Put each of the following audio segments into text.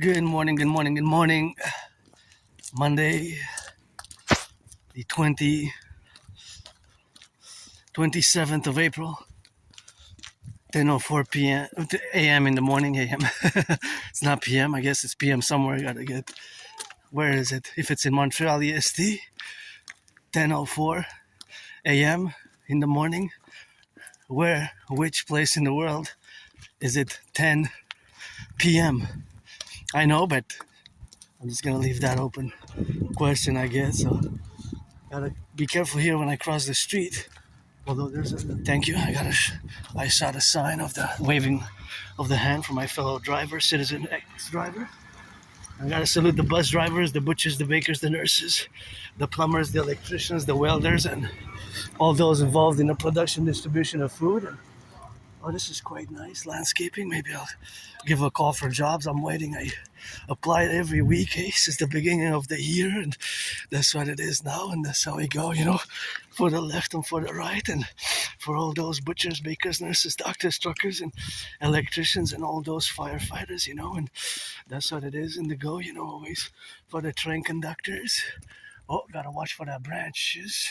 Good morning, good morning, good morning. Monday, the 27th of April, 10:04 p.m. a.m. in the morning, a.m. It's not p.m., I guess it's p.m. somewhere. I gotta get, where is it? If it's in Montreal, EST, 10:04 a.m. in the morning. Which place in the world is it 10 p.m.? I know, but I'm just gonna leave that open question, I guess. So, gotta be careful here when I cross the street. Although thank you. I saw the sign of the waving of the hand for my fellow driver, citizen X driver. I gotta salute the bus drivers, the butchers, the bakers, the nurses, the plumbers, the electricians, the welders, and all those involved in the production, distribution of food. And, oh, this is quite nice landscaping. Maybe I'll give a call for jobs. I'm waiting. I apply every week, since the beginning of the year, and that's what it is now, and that's how we go, for the left and for the right, and for all those butchers, bakers, nurses, doctors, truckers, and electricians, and all those firefighters, and that's what it is in the go, always for the train conductors. Oh, gotta watch for the branches.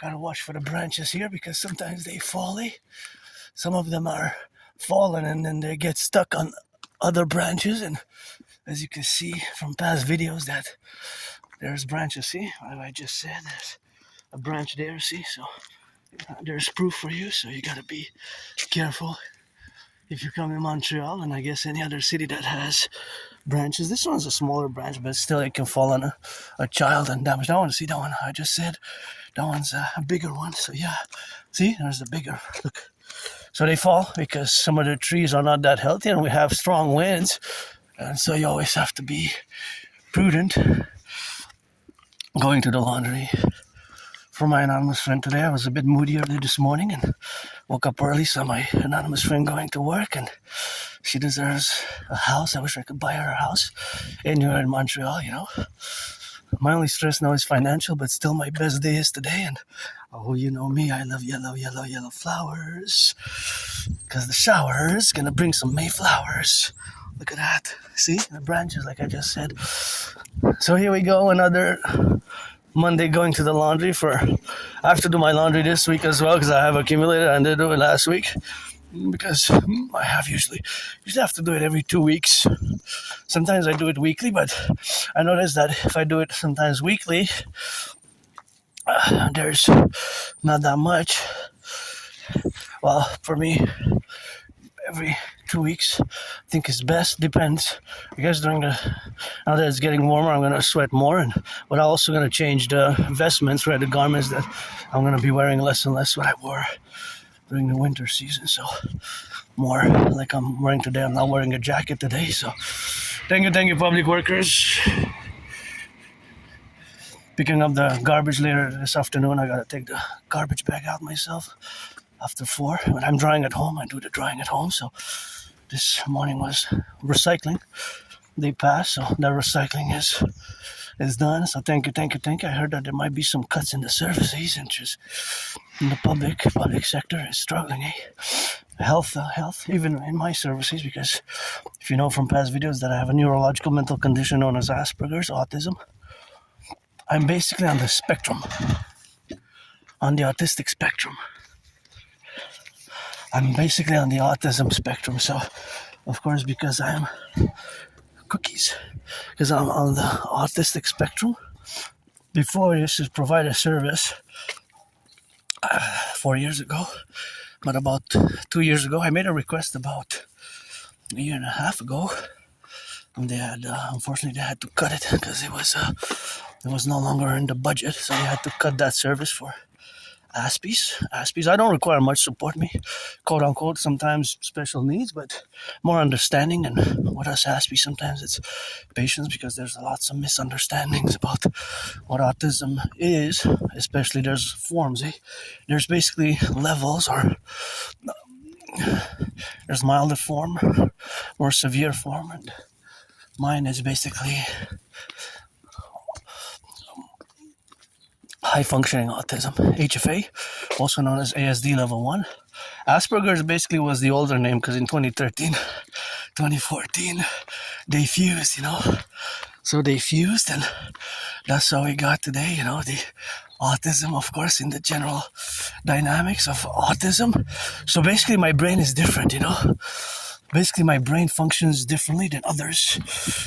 Gotta watch for the branches here because sometimes they fall. Some of them are fallen and then they get stuck on other branches, and as you can see from past videos that there's branches, see, I just said there's a branch there, see, so there's proof for you, so you gotta be careful if you come in Montreal, and I guess any other city that has branches. This one's a smaller branch, but still it can fall on a child and damage. That one, see, that one I just said, that one's a bigger one, so yeah, see, there's the bigger, look. So they fall because some of the trees are not that healthy and we have strong winds. And so you always have to be prudent. Going to the laundry for my anonymous friend today. I was a bit moody early this morning and woke up early. Saw my anonymous friend going to work, and she deserves a house. I wish I could buy her a house anywhere in Montreal, My only stress now is financial, but still my best day is today. And oh, you know me, I love yellow, yellow, yellow flowers. Because the shower's gonna bring some Mayflowers. Look at that. See? The branches, like I just said. So here we go, another Monday going to the laundry I have to do my laundry this week as well because I have accumulated. I didn't do it last week because I usually have to do it every 2 weeks. Sometimes I do it weekly, but I noticed that if I do it sometimes weekly, there's not that much. Well, for me, every 2 weeks, I think is best. Depends. I guess now that it's getting warmer, I'm gonna sweat more, but I'm also gonna change the vestments, right? The garments that I'm gonna be wearing less and less what I wore during the winter season. So more like I'm wearing today. I'm not wearing a jacket today. So thank you, public workers. Picking up the garbage later this afternoon. I gotta take the garbage bag out myself after 4. When I'm drying at home, I do the drying at home. So this morning was recycling. They passed, so that recycling is done. So thank you. I heard that there might be some cuts in the services, and just in the public sector is struggling. Health, even in my services, because if you know from past videos that I have a neurological mental condition known as Asperger's, autism. I'm basically on the spectrum, on the autistic spectrum. I'm basically on the autism spectrum, so of course because I'm on the autistic spectrum. Before I used to provide a service 4 years ago, but about 2 years ago, I made a request about a year and a half ago, and they had unfortunately they had to cut it because it was no longer in the budget, so they had to cut that service for Aspies. I don't require much support, me, quote unquote, sometimes special needs, but more understanding. And with us Aspies, sometimes it's patience because there's lots of misunderstandings about what autism is, especially there's forms. There's basically levels, or there's milder form, more severe form, and mine is basically high-functioning autism, HFA, also known as ASD level 1. Asperger's basically was the older name because in 2013, 2014, they fused, So they fused, and that's how we got today, the autism, of course, in the general dynamics of autism. So basically, my brain is different, Basically, my brain functions differently than others.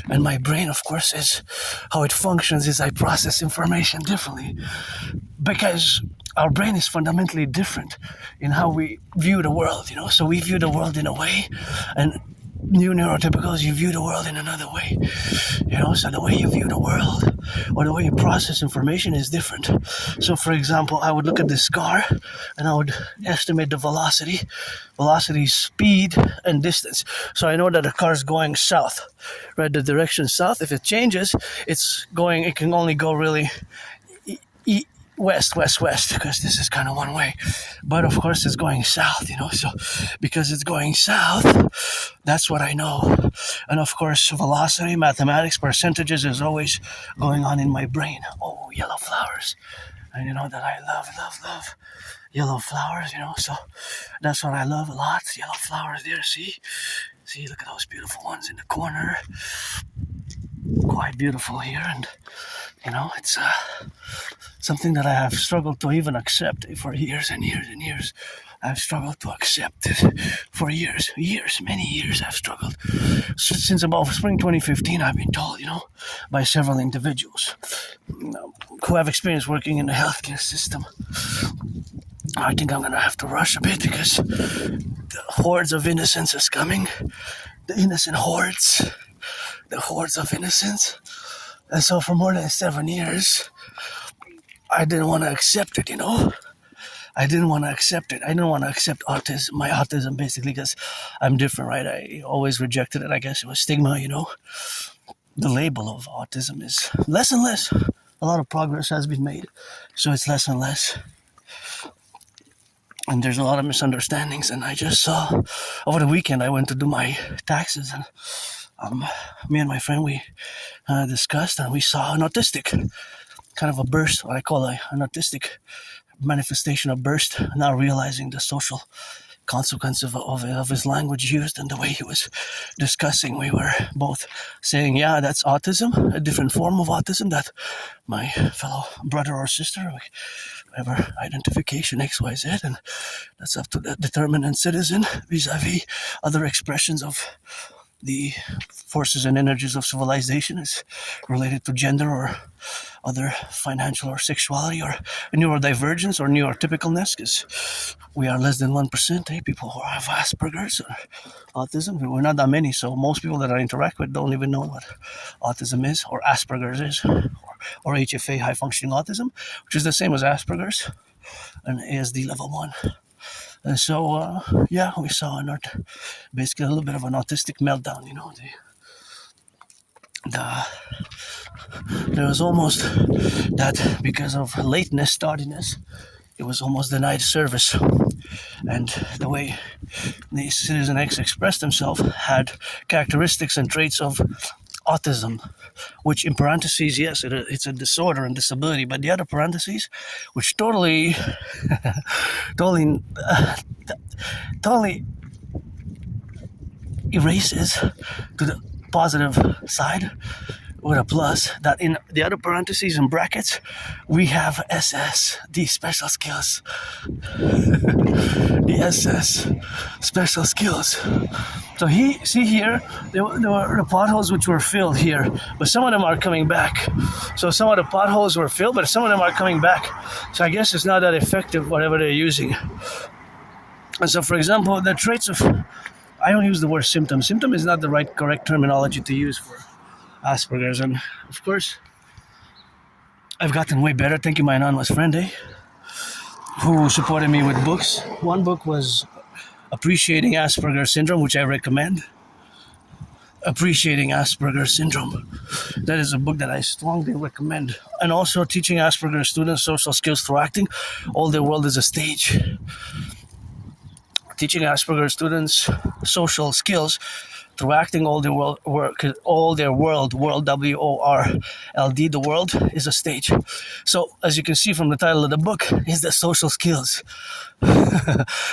And my brain, of course, is how it functions is I process information differently. Because our brain is fundamentally different in how we view the world, So we view the world in a way, and new neurotypicals, you view the world in another way. So the way you view the world or the way you process information is different. So for example, I would look at this car and I would estimate the velocity, speed, and distance. So I know that the car is going south, right? The direction south. If it changes, it can only go really west, because this is kind of one way. But of course it's going south, so because it's going south, that's what I know. And of course, velocity, mathematics, percentages is always going on in my brain. Oh, yellow flowers. And you know that I love yellow flowers, so that's what I love a lot. Yellow flowers there, see, look at those beautiful ones in the corner. Quite beautiful here, and it's something that I have struggled to even accept for years and years and years. I've struggled to accept it for years, many years I've struggled. Since about spring 2015, I've been told, by several individuals who have experience working in the healthcare system. I think I'm going to have to rush a bit because the hordes of innocence is coming. The innocent hordes. The hordes of innocence. And so for more than 7 years, I didn't want to accept it, I didn't want to accept it. I didn't want to accept my autism, basically, because I'm different, right? I always rejected it. I guess it was stigma, The label of autism is less and less. A lot of progress has been made, so it's less and less. And there's a lot of misunderstandings. And I just saw, over the weekend, I went to do my taxes, and me and my friend, we discussed, and we saw an autistic kind of a burst, what I call an autistic manifestation of burst, now realizing the social consequence of his language used and the way he was discussing. We were both saying, yeah, that's autism, a different form of autism that my fellow brother or sister, whatever identification XYZ, and that's up to the determinant citizen vis-a-vis other expressions of the forces and energies of civilization is related to gender or other financial or sexuality or neurodivergence or neurotypicalness, because we are less than 1%, people who have Asperger's or autism. We're not that many, so most people that I interact with don't even know what autism is or Asperger's is, or HFA, high functioning autism, which is the same as Asperger's and ASD level 1. And so, we saw basically a little bit of an autistic meltdown, there was almost that because of lateness, tardiness, it was almost denied service. And the way the Citizen X expressed himself had characteristics and traits of autism, which in parentheses, yes, it's a disorder and disability, but the other parentheses, which totally erases to the positive side with a plus, that in the other parentheses and brackets, we have SS, the special skills. The SS, special skills. So see here, there were the potholes which were filled here, but some of them are coming back. So some of the potholes were filled, but some of them are coming back. So I guess it's not that effective, whatever they're using. And so, for example, the traits of, I don't use the word symptom. Symptom is not the correct terminology to use for Asperger's. And of course, I've gotten way better. Thank you, my anonymous friend, who supported me with books. One book was Appreciating Asperger's Syndrome, which I recommend. Appreciating Asperger's Syndrome. That is a book that I strongly recommend. And also Teaching Asperger's Students Social Skills Through Acting. All Their World is a Stage. Teaching Asperger's students social skills through acting all their world work, all their world, WORLD, the world is a stage. So as you can see from the title of the book, is the social skills.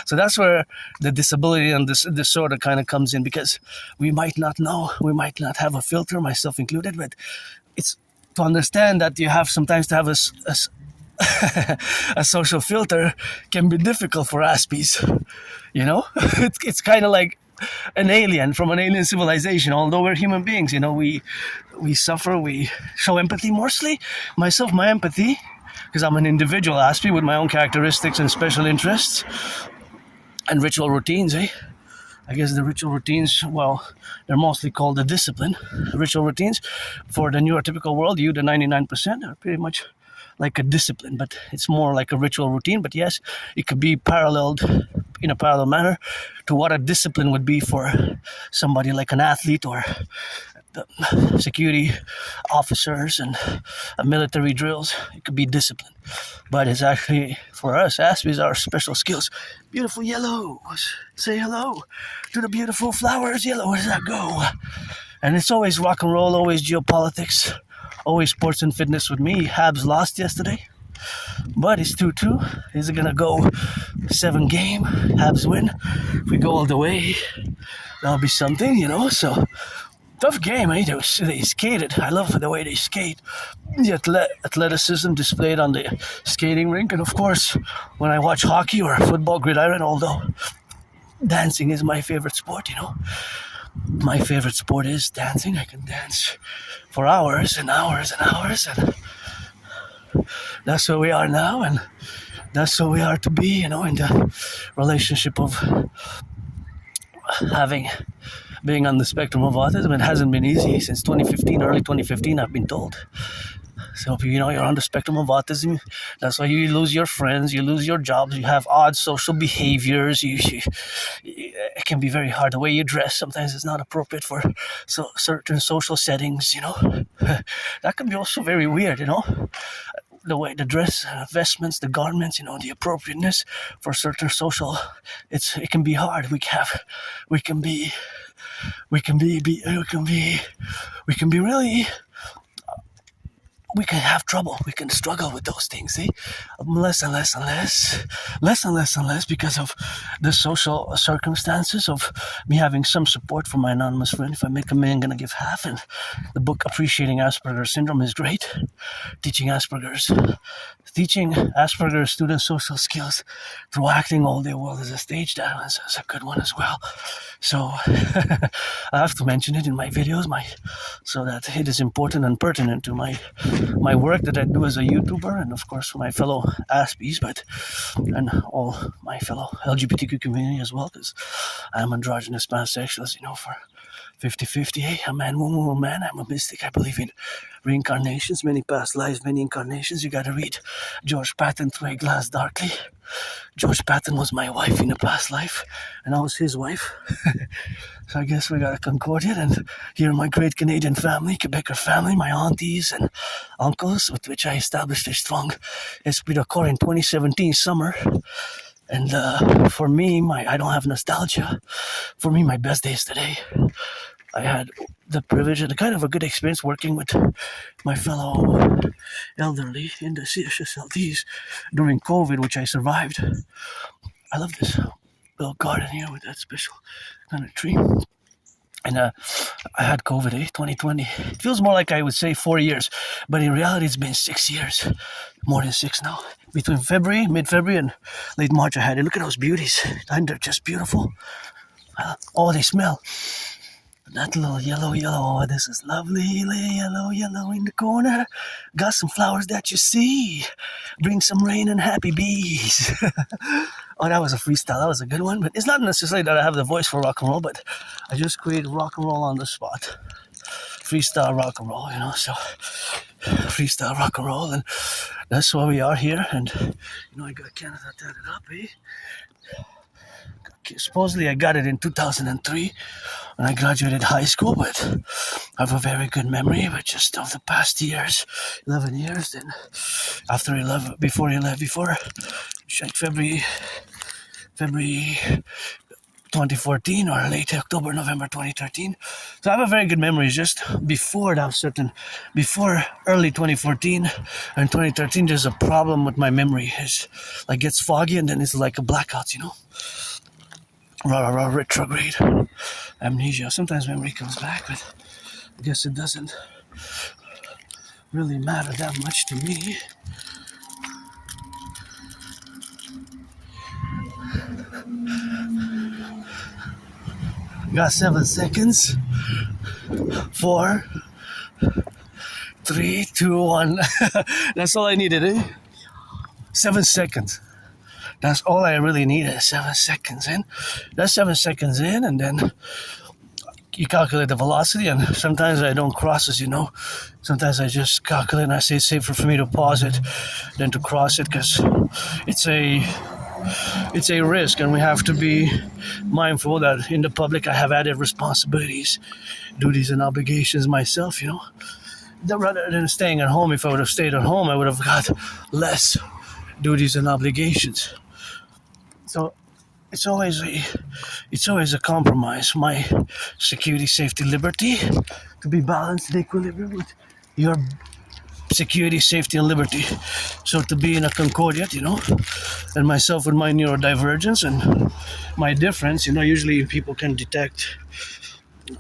So that's where the disability and this disorder kind of comes in, because we might not know, we might not have a filter, myself included, but it's to understand that you have sometimes to have a social filter can be difficult for Aspies. You know, it's kind of like an alien from an alien civilization. Although we're human beings, you know, we suffer, we show empathy mostly. Myself, my empathy, because I'm an individual Aspie with my own characteristics and special interests and ritual routines, eh? I guess the ritual routines, well, they're mostly called the discipline. Ritual routines for the neurotypical world, you, the 99%, are pretty much like a discipline, but it's more like a ritual routine. But yes, it could be paralleled in a parallel manner to what a discipline would be for somebody like an athlete or the security officers and military drills. It could be discipline, but it's actually for us Aspies, our special skills. Beautiful yellow, say hello to the beautiful flowers. Yellow, where does that go? And it's always rock and roll, always geopolitics, always sports and fitness with me. Habs lost yesterday, but it's 2-2. Is it gonna go 7-game? Habs win. If we go all the way, that'll be something, you know. So tough game, eh? They skated. I love the way they skate. The athleticism displayed on the skating rink, and of course, when I watch hockey or football, gridiron. Although dancing is my favorite sport, you know. My favorite sport is dancing. I can dance for hours and hours and hours, and that's where we are now, and that's where we are to be, you know, in the relationship of being on the spectrum of autism. It hasn't been easy since 2015, early 2015, I've been told. So if you know you're on the spectrum of autism, that's why you lose your friends, you lose your jobs, you have odd social behaviors. It can be very hard. The way you dress sometimes is not appropriate for certain social settings. You know, that can be also very weird. You know, the way the dress, vestments, the garments. You know, the appropriateness for certain social. It can be hard. We can be really. We can have trouble. We can struggle with those things, see? Less and less because of the social circumstances of me having some support from my anonymous friend. If I make $1 million, I'm gonna give half. And the book Appreciating Asperger's Syndrome is great. Teaching Asperger's students social skills through acting all their world as a stage dance is a good one as well. So I have to mention it in my videos, so that it is important and pertinent to my work that I do as a YouTuber, and of course for my fellow Aspies, and all my fellow LGBTQ community as well, because I'm androgynous pansexual, you know, for 50-50. Hey, I'm man, woman, I'm a mystic. I believe in reincarnations, many past lives, many incarnations. You gotta read George Patton, Through a Glass Darkly. George Patton was my wife in a past life, and I was his wife. So I guess we got a concordiate, and here my great Canadian family, Quebecer family, my aunties and uncles, with which I established a strong esprit de corps in 2017 summer. And for me, I don't have nostalgia. For me, my best days today. I had the privilege and kind of a good experience working with my fellow elderly in the CHSLDs during COVID, which I survived. I love this little garden here with that special kind of tree. And I had COVID, 2020. It feels more like I would say 4 years, but in reality, it's been 6 years. More than 6 now. Between mid-February and late March, I had it. Look at those beauties. And they're just beautiful. Oh, they smell. That little yellow, oh, this is lovely, yellow in the corner. Got some flowers that you see. Bring some rain and happy bees. Oh, that was a freestyle. That was a good one. But it's not necessarily that I have the voice for rock and roll, but I just created rock and roll on the spot. Freestyle rock and roll, you know, so freestyle rock and roll. And that's why we are here. And, you know, I got Canada tatted up, eh? Supposedly I got it in 2003 when I graduated high school, but I have a very good memory of just of the past years, 11 years. Then before February 2014 or late October, November 2013. So I have a very good memory. Just before before early 2014 and 2013, there's a problem with my memory. It's like gets foggy and then it's like a blackout, retrograde amnesia. Sometimes memory comes back, but I guess it doesn't really matter that much to me. Got 7 seconds. 4, 3, 2, 1. That's all I needed, 7 seconds. That's all I really needed. 7 seconds in. That's 7 seconds in, and then you calculate the velocity, and sometimes I don't cross it, Sometimes I just calculate and I say it's safer for me to pause it than to cross it, because it's a risk, and we have to be mindful that in the public I have added responsibilities, duties, and obligations myself, Rather than staying at home, if I would have stayed at home, I would have got less duties and obligations. So it's always a compromise. My security, safety, liberty to be balanced in equilibrium with your security, safety, and liberty. So to be in a concordiate, and myself with my neurodivergence and my difference, usually people can detect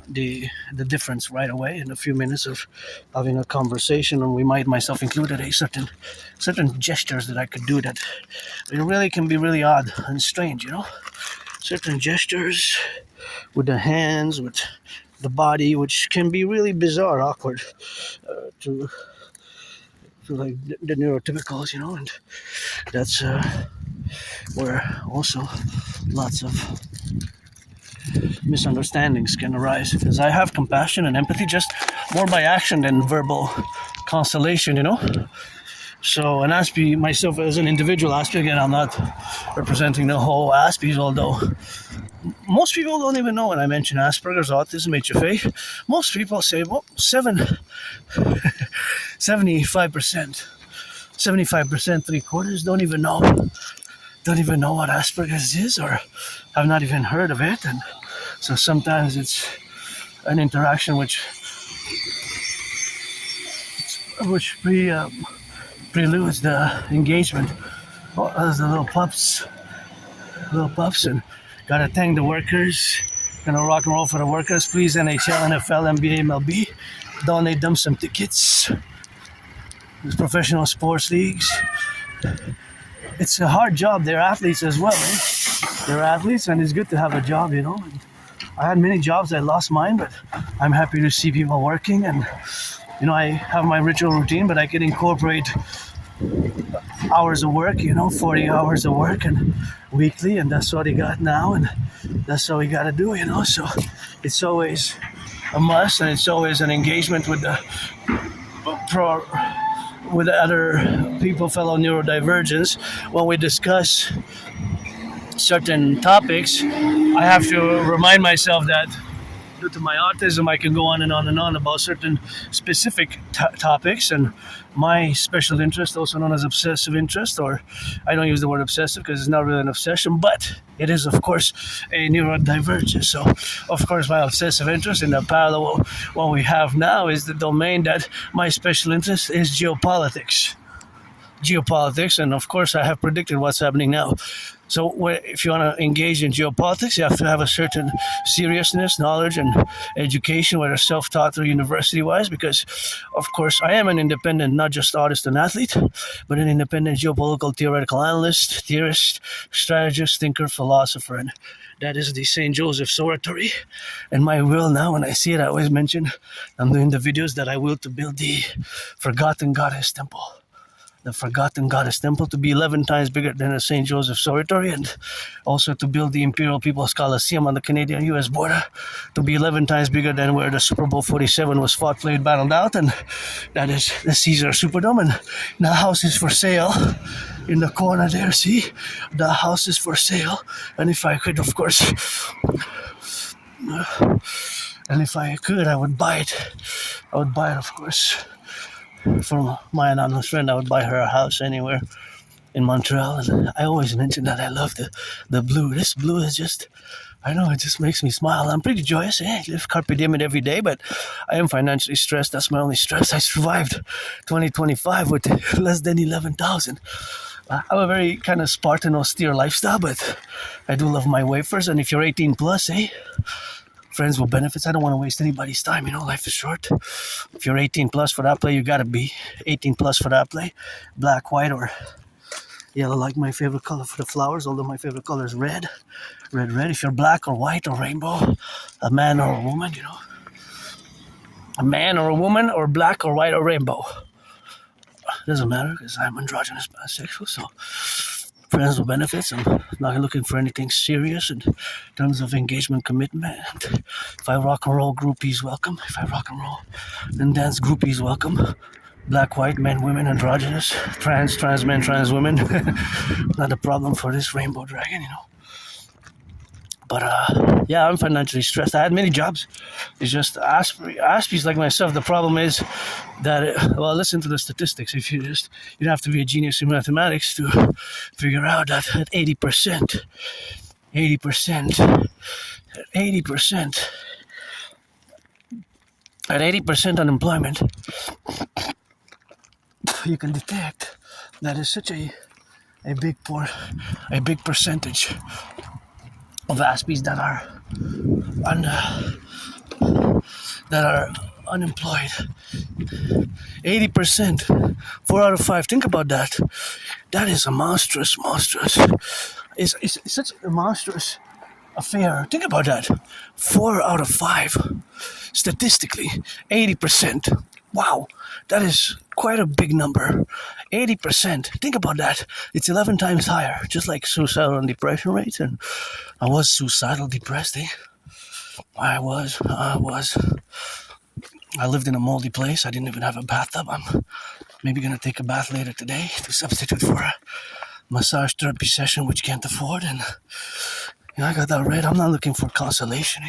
the difference right away in a few minutes of having a conversation, and we might, myself included, certain gestures that I could do that it really can be really odd and strange, certain gestures with the hands, with the body, which can be really bizarre, awkward to like the neurotypicals, and that's where also lots of misunderstandings can arise, because I have compassion and empathy just more by action than verbal constellation, So an Aspie, myself as an individual Aspie, again, I'm not representing the whole Aspies, although most people don't even know when I mention Asperger's, autism, HFA. Most people say, well, 75%, 3/4 don't even know what Asperger's is, or have not even heard of it. And so sometimes it's an interaction which preludes the engagement. Oh, there's the little pups, and gotta thank the workers. Rock and roll for the workers. Please, NHL, NFL, NBA, MLB, donate them some tickets. There's professional sports leagues. It's a hard job. They're athletes as well. They're athletes, and it's good to have a job, And I had many jobs. I lost mine, but I'm happy to see people working. And, I have my ritual routine, but I can incorporate hours of work, 40 hours of work and weekly, and that's what he got now, and that's what we got to do, So it's always a must, and it's always an engagement with other people, fellow neurodivergents. When we discuss certain topics, I have to remind myself that due to my autism, I can go on and on and on about certain specific topics, and my special interest, also known as obsessive interest, or I don't use the word obsessive because it's not really an obsession, but it is, of course, a neurodivergence. So, of course, my obsessive interest in the parallel what we have now is the domain that my special interest is geopolitics, and of course, I have predicted what's happening now. So if you want to engage in geopolitics, you have to have a certain seriousness, knowledge, and education, whether self-taught or university-wise, because, of course, I am an independent, not just artist and athlete, but an independent geopolitical theoretical analyst, theorist, strategist, thinker, philosopher, and that is the St. Joseph's Oratory. And my will now, when I see it, I always mention, I'm doing the videos that I will to build the Forgotten Goddess Temple. The Forgotten Goddess Temple to be 11 times bigger than the St. Joseph's Oratory, and also to build the Imperial People's Coliseum on the Canadian-U.S. border to be 11 times bigger than where the Super Bowl 47 was fought, played, battled out, and that is the Caesar Superdome. And the house is for sale in the corner there, see? The house is for sale, and if I could, of course, I would buy it. Of course. For my anonymous friend, I would buy her a house anywhere in Montreal, and I always mention that I love the blue. This blue is just I know, it just makes me smile. I'm pretty joyous. I live carpe diem it every day, but I am financially stressed. That's my only stress. I survived 2025 with less than 11,000. I have a very kind of Spartan, austere lifestyle, but I do love my wafers. And if you're 18 plus, friends with benefits. I don't want to waste anybody's time. Life is short. If you're 18 plus for that play, you gotta be 18 plus for that play. Black, white, or yellow, like my favorite color for the flowers, although my favorite color is red. Red. If you're black or white or rainbow, a man or a woman, a man or a woman, or black or white or rainbow. Doesn't matter because I'm androgynous bisexual, so friends with benefits. I'm not looking for anything serious in terms of engagement commitment. If I rock and roll, groupies welcome. If I rock and roll, then dance, groupies welcome. Black, white, men, women, androgynous, trans men, trans women. Not a problem for this rainbow dragon, But yeah, I'm financially stressed. I had many jobs. It's just Aspie's like myself. The problem is that, listen to the statistics. If you don't have to be a genius in mathematics to figure out that at 80% unemployment, you can detect that is such a big percentage of Aspies that are unemployed. 80%, 4 out of 5. Think about that. That is a monstrous. It's such a monstrous affair. Think about that. 4 out of 5, statistically, 80%. Wow, that is quite a big number. 80%. Think about that. It's 11 times higher, just like suicidal and depression rates. And I was suicidal depressed, I was. I lived in a moldy place. I didn't even have a bathtub. I'm maybe going to take a bath later today to substitute for a massage therapy session, which can't afford. And I got that right. I'm not looking for consolation.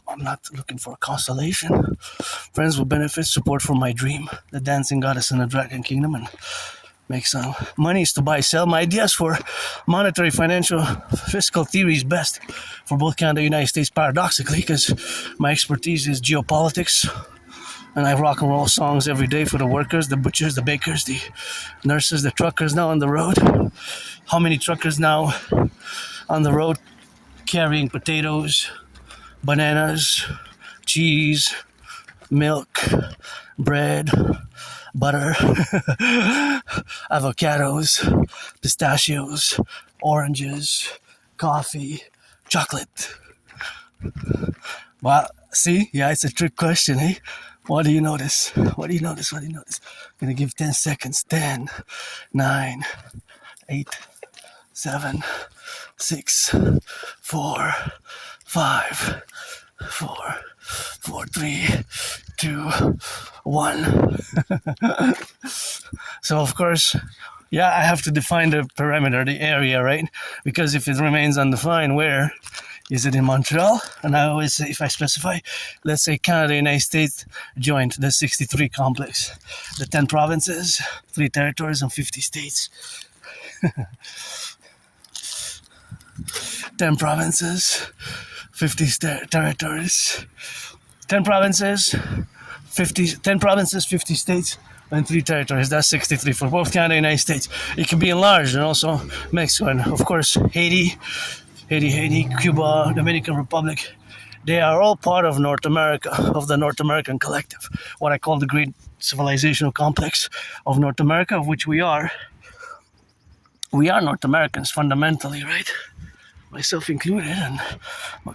I'm not looking for consolation. Friends with benefits, support for my dream, the dancing goddess in the dragon kingdom, and make some monies to buy, sell. My ideas for monetary, financial, fiscal theory is best for both Canada and the United States, paradoxically, because my expertise is geopolitics, and I rock and roll songs every day for the workers, the butchers, the bakers, the nurses, the truckers now on the road. How many truckers now on the road carrying potatoes, bananas, cheese, milk, bread, butter, avocados, pistachios, oranges, coffee, chocolate. Well, see, it's a trick question, What do you notice? Gonna give 10 seconds. 10, 9, 8, 7, 6, 4, 5, 4, 3, 2, 1. So of course, I have to define the perimeter, the area, right? Because if it remains undefined, where is it in Montreal? And I always say, if I specify, let's say Canada, United States joint the 63 complex, the 10 provinces, 3 territories, and 50 states. 10 provinces, 50 territories, 10 provinces, 50 states, and 3 territories. That's 63 for both Canada and United States. It can be enlarged, and also Mexico, and of course Haiti, Cuba, Dominican Republic. They are all part of North America, of the North American Collective, what I call the great civilizational complex of North America, of which we are. We are North Americans fundamentally, right? Myself included, and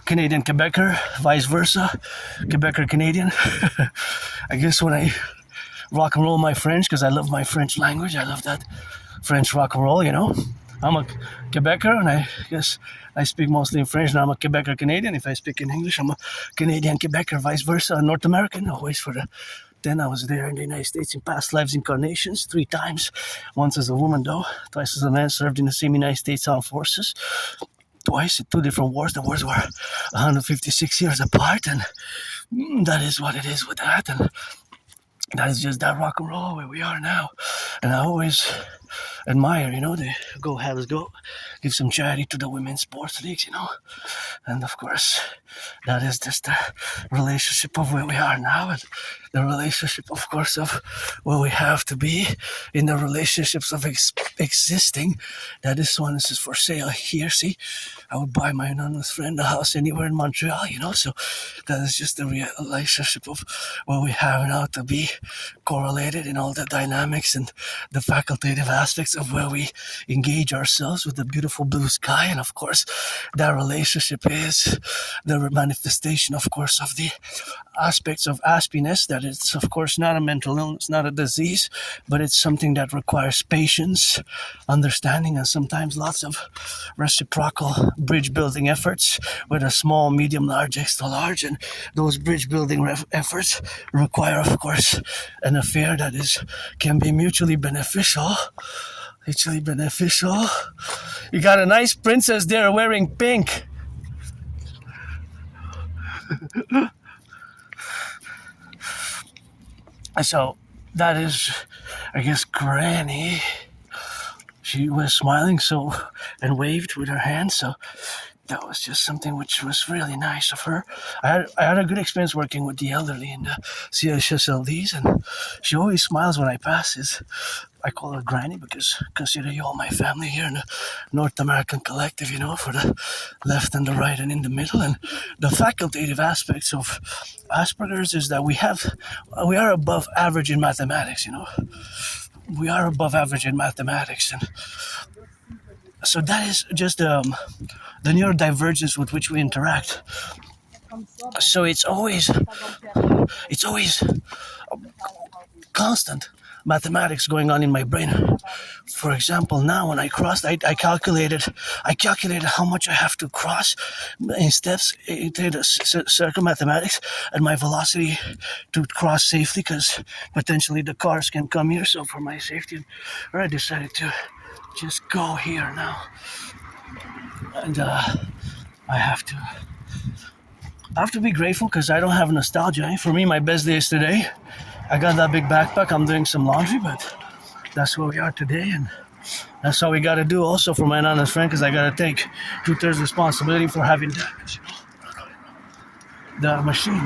Canadian Quebecer, vice versa, Quebecer Canadian. I guess when I rock and roll my French, because I love my French language, I love that French rock and roll, I'm a Quebecer, and I guess I speak mostly in French, and I'm a Quebecer Canadian. If I speak in English, I'm a Canadian Quebecer, vice versa, North American, always for the 10 I was there in the United States in past lives incarnations, 3 times. Once as a woman, though, twice as a man, served in the same United States Armed Forces. Twice in 2 different wars. The wars were 156 years apart, and that is what it is with that. And that is just that rock and roll where we are now. And I always admire. They go let's go give some charity to the women's sports leagues. And of course, that is just the relationship of where we are now, and the relationship, of course, of where we have to be in the relationships of existing. That this one is for sale here. See, I would buy my anonymous friend a house anywhere in Montreal, so that is just the relationship of where we have now to be correlated in all the dynamics and the facultative aspects of where we engage ourselves with the beautiful blue sky. And of course, that relationship is the manifestation, of course, of the aspects of aspiness, that it's, of course, not a mental illness, not a disease, but it's something that requires patience, understanding, and sometimes lots of reciprocal bridge building efforts with a small, medium, large, extra large. And those bridge building efforts require, of course, an affair that can be mutually beneficial. Mutually beneficial. You got a nice princess there wearing pink. So that is, I guess, Granny. She was smiling and waved with her hand. So that was just something which was really nice of her. I had a good experience working with the elderly in the CHSLDs, and she always smiles when I pass. I call her Granny because consider you all my family here in the North American Collective, for the left and the right and in the middle. And the facultative aspects of Asperger's is that we are above average in mathematics, We are above average in mathematics. And so that is just the neurodivergence with which we interact. So it's always constant mathematics going on in my brain. For example, now when I crossed, I calculated how much I have to cross in steps into the circle mathematics and my velocity to cross safely, because potentially the cars can come here. So for my safety, I decided to just go here now, and I have to be grateful because I don't have nostalgia. For me, my best day is today. I got that big backpack. I'm doing some laundry, but that's where we are today, and that's all we got to do. Also, for my anonymous friend, because I got to take 2/3 responsibility for having damaged the machine.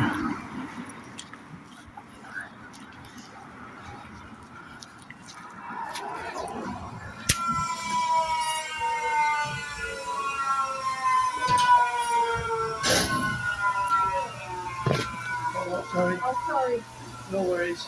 Sorry. Oh, sorry. No worries.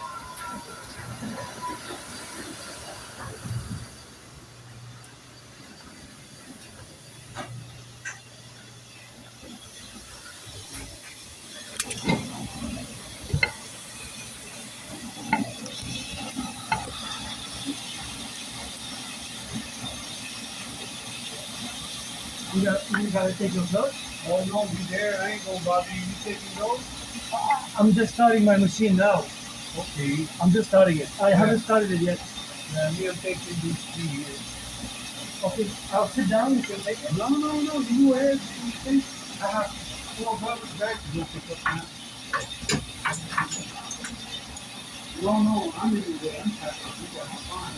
You gotta take those notes? Oh no, be there. I ain't gonna bother you. You taking notes? I'm just starting my machine now. Okay. I'm just starting it. I haven't started it yet. Me, I'm taking these 3 years. Okay, I'll sit down. You can take it. No. You ahead. You think I have 12 hours back to go pick up now. No, I'm in the way. I'm happy. I'm fine.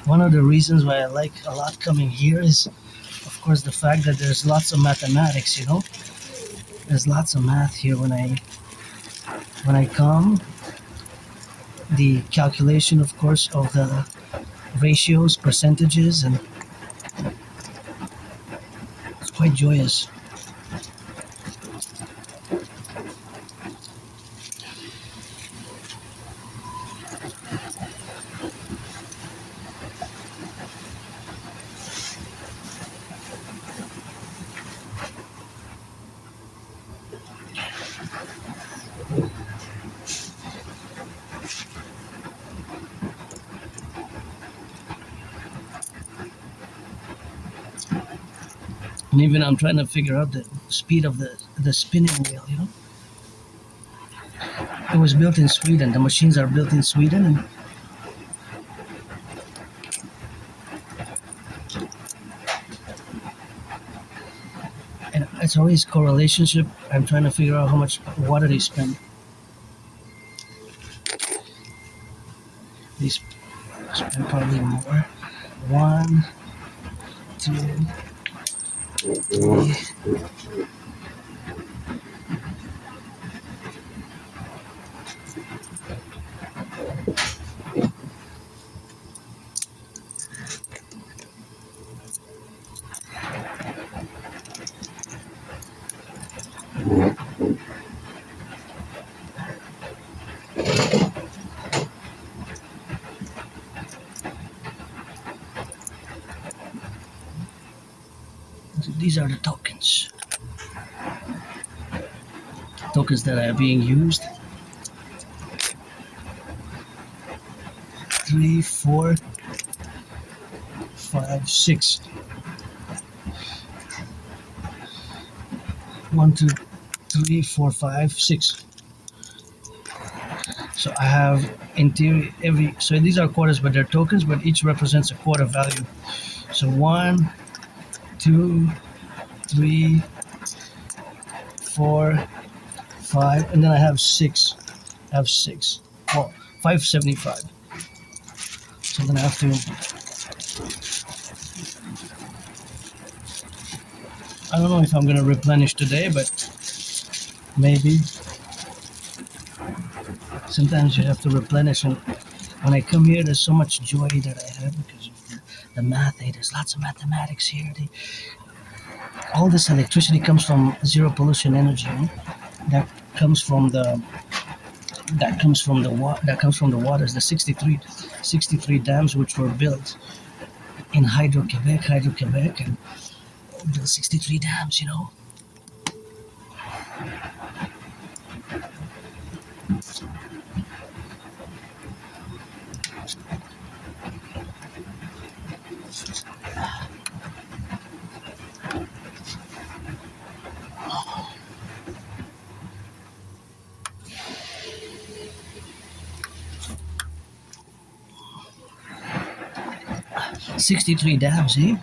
One of the reasons why I like a lot coming here is, of course, the fact that there's lots of mathematics. You know, there's lots of math here when I come. The calculation, of course, of the ratios, percentages, and it's quite joyous. And even I'm trying to figure out the speed of the spinning wheel, you know. It was built in Sweden. The machines are built in Sweden, and it's always correlationship. I'm trying to figure out how much water they spend. They spend probably more. 1, 2, 3. These are the tokens that are being used. 3, 4, 5, 6. 1, 2, 3, 4, 5, 6. So I have in theory so these are quarters, but they're tokens, but each represents a quarter value. So 1, 2, 3, 4, 5, and then I have 6. I have 6. Well, 575. So then I have to. I don't know if I'm gonna replenish today, but maybe. Sometimes you have to replenish, and when I come here, there's so much joy that I have because of the math. There's lots of mathematics here. All this electricity comes from zero pollution energy. That comes from the waters. The 63 dams which were built in Hydro-Quebec, and the 63 dams. 63 dams, eh?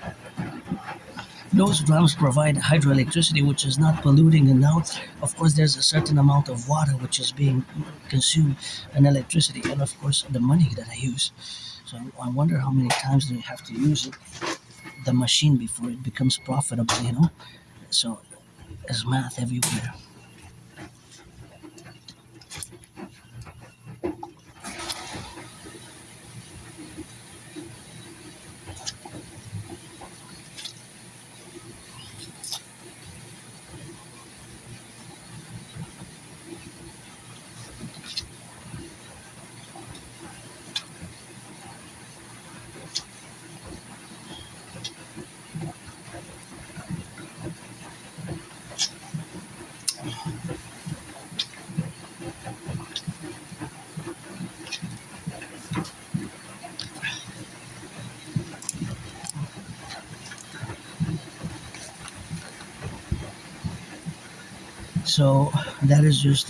Those dams provide hydroelectricity, which is not polluting, and now, of course, there's a certain amount of water which is being consumed in electricity, and of course, the money that I use. So I wonder how many times do you have to use the machine before it becomes profitable, So there's math everywhere. So that is just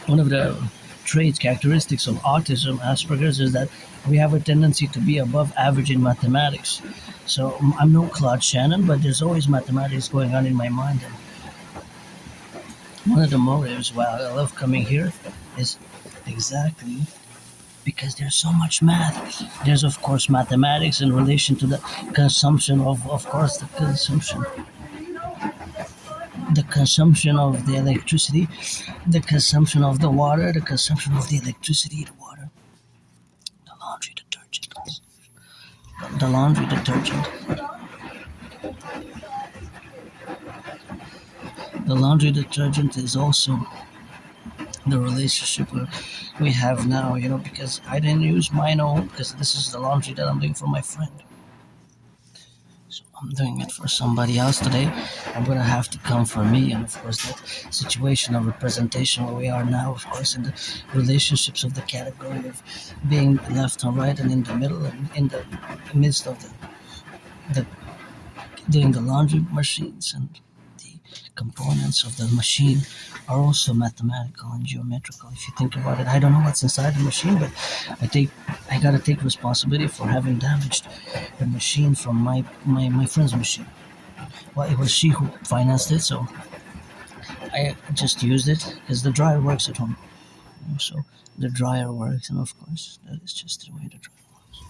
one of the traits, characteristics of autism, Asperger's, is that we have a tendency to be above average in mathematics. So I'm no Claude Shannon, but there's always mathematics going on in my mind. And one of the motives why I love coming here is exactly because there's so much math. There's of course mathematics in relation to the consumption of course, the consumption of the electricity, the consumption of the water, the consumption of the electricity, the water, the laundry detergent, the laundry detergent. The laundry detergent is also the relationship we have now, because I didn't use mine own, because this is the laundry that I'm doing for my friend. So I'm doing it for somebody else today. I'm gonna have to come for me, and of course that situation of representation where we are now, of course, in the relationships of the category of being left and right and in the middle and in the midst of the doing the laundry machines, and the components of the machine are also mathematical and geometrical. If you think about it, I don't know what's inside the machine, but I gotta take responsibility for having damaged the machine from my friend's machine. Well, it was she who financed it, so I just used it because the dryer works at home. So the dryer works, and of course that is just the way the dryer works.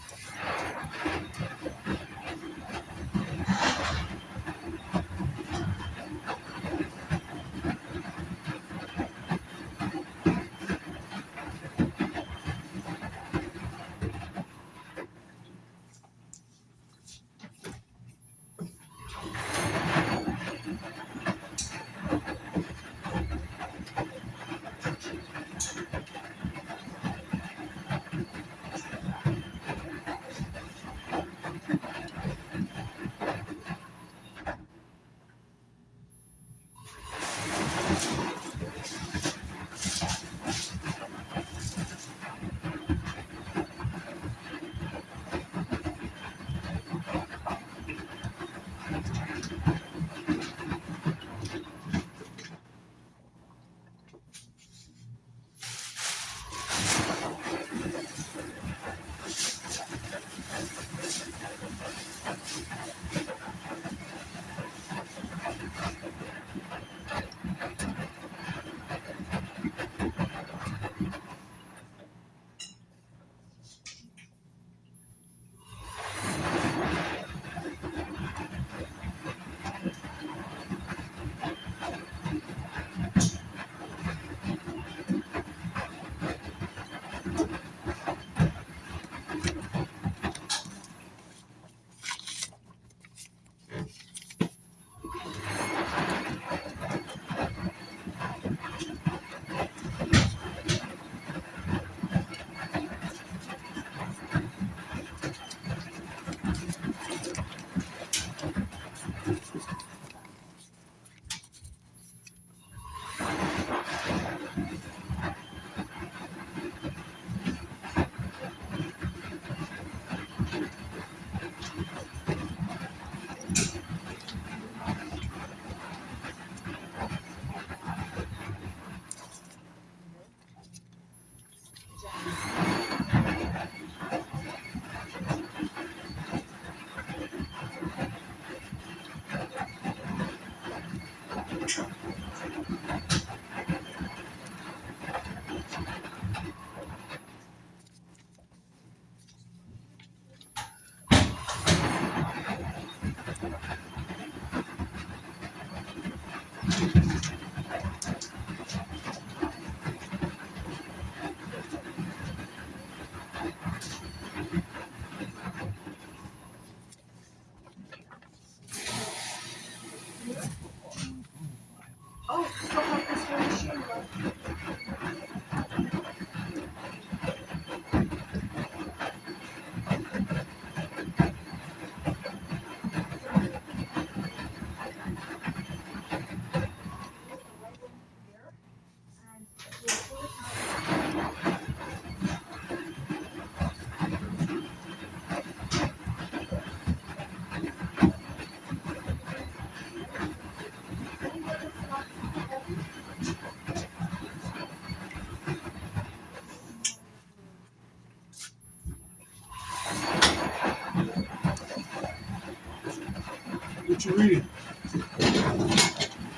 What you reading?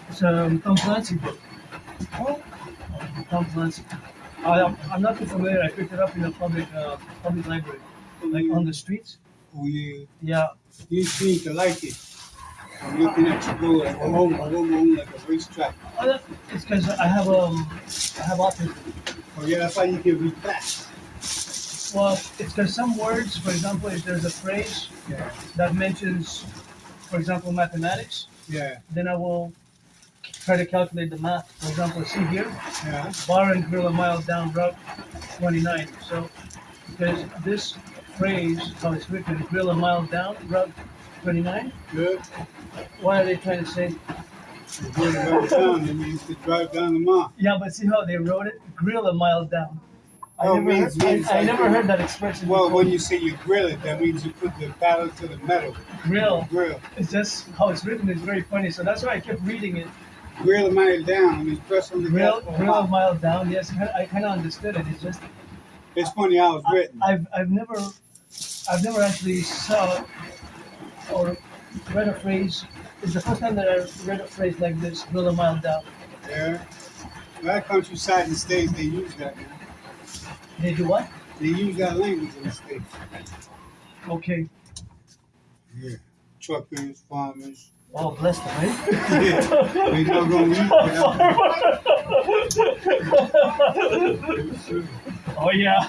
It's a Tom Clancy book. Oh, Tom Clancy. I'm not too familiar. I picked it up in a public library, like on the streets. oh yeah. Yeah. You seem to like it. I'm looking at you go like home like a racetrack. It's because I have autism. Oh yeah, that's why you can read fast. Well, it's because some words, for example, if there's a phrase Yeah, that mentions, for example, mathematics, yeah, then I will try to calculate the math. For example, see here, yeah. bar and grill a mile down Route 29. So, because this phrase, how it's written, grill a mile down Route 29, Good. what are they trying to say? You're going right down. It means to drive down the mall. Yeah, but see how they wrote it? Grill a mile down. Oh, I means like never heard that expression Well, before. when you say you grill it, that means you put the paddle to the metal. Grill. Grill. It's just how it's written is very funny. So that's why I kept reading it. Grill a mile down. I mean, press on the gas. Grill a mile down. Yes, I kind of understood it. It's just It's funny how it's written. I've never actually saw or read a phrase. It's the first time that I read a phrase like this. Grill a mile down. Yeah. That countryside in the States, they use that, man. They do what? They use that language in the States. Okay. Yeah. Truckers, farmers. Oh, bless them, right? Yeah. They not gonna eat without. Oh yeah.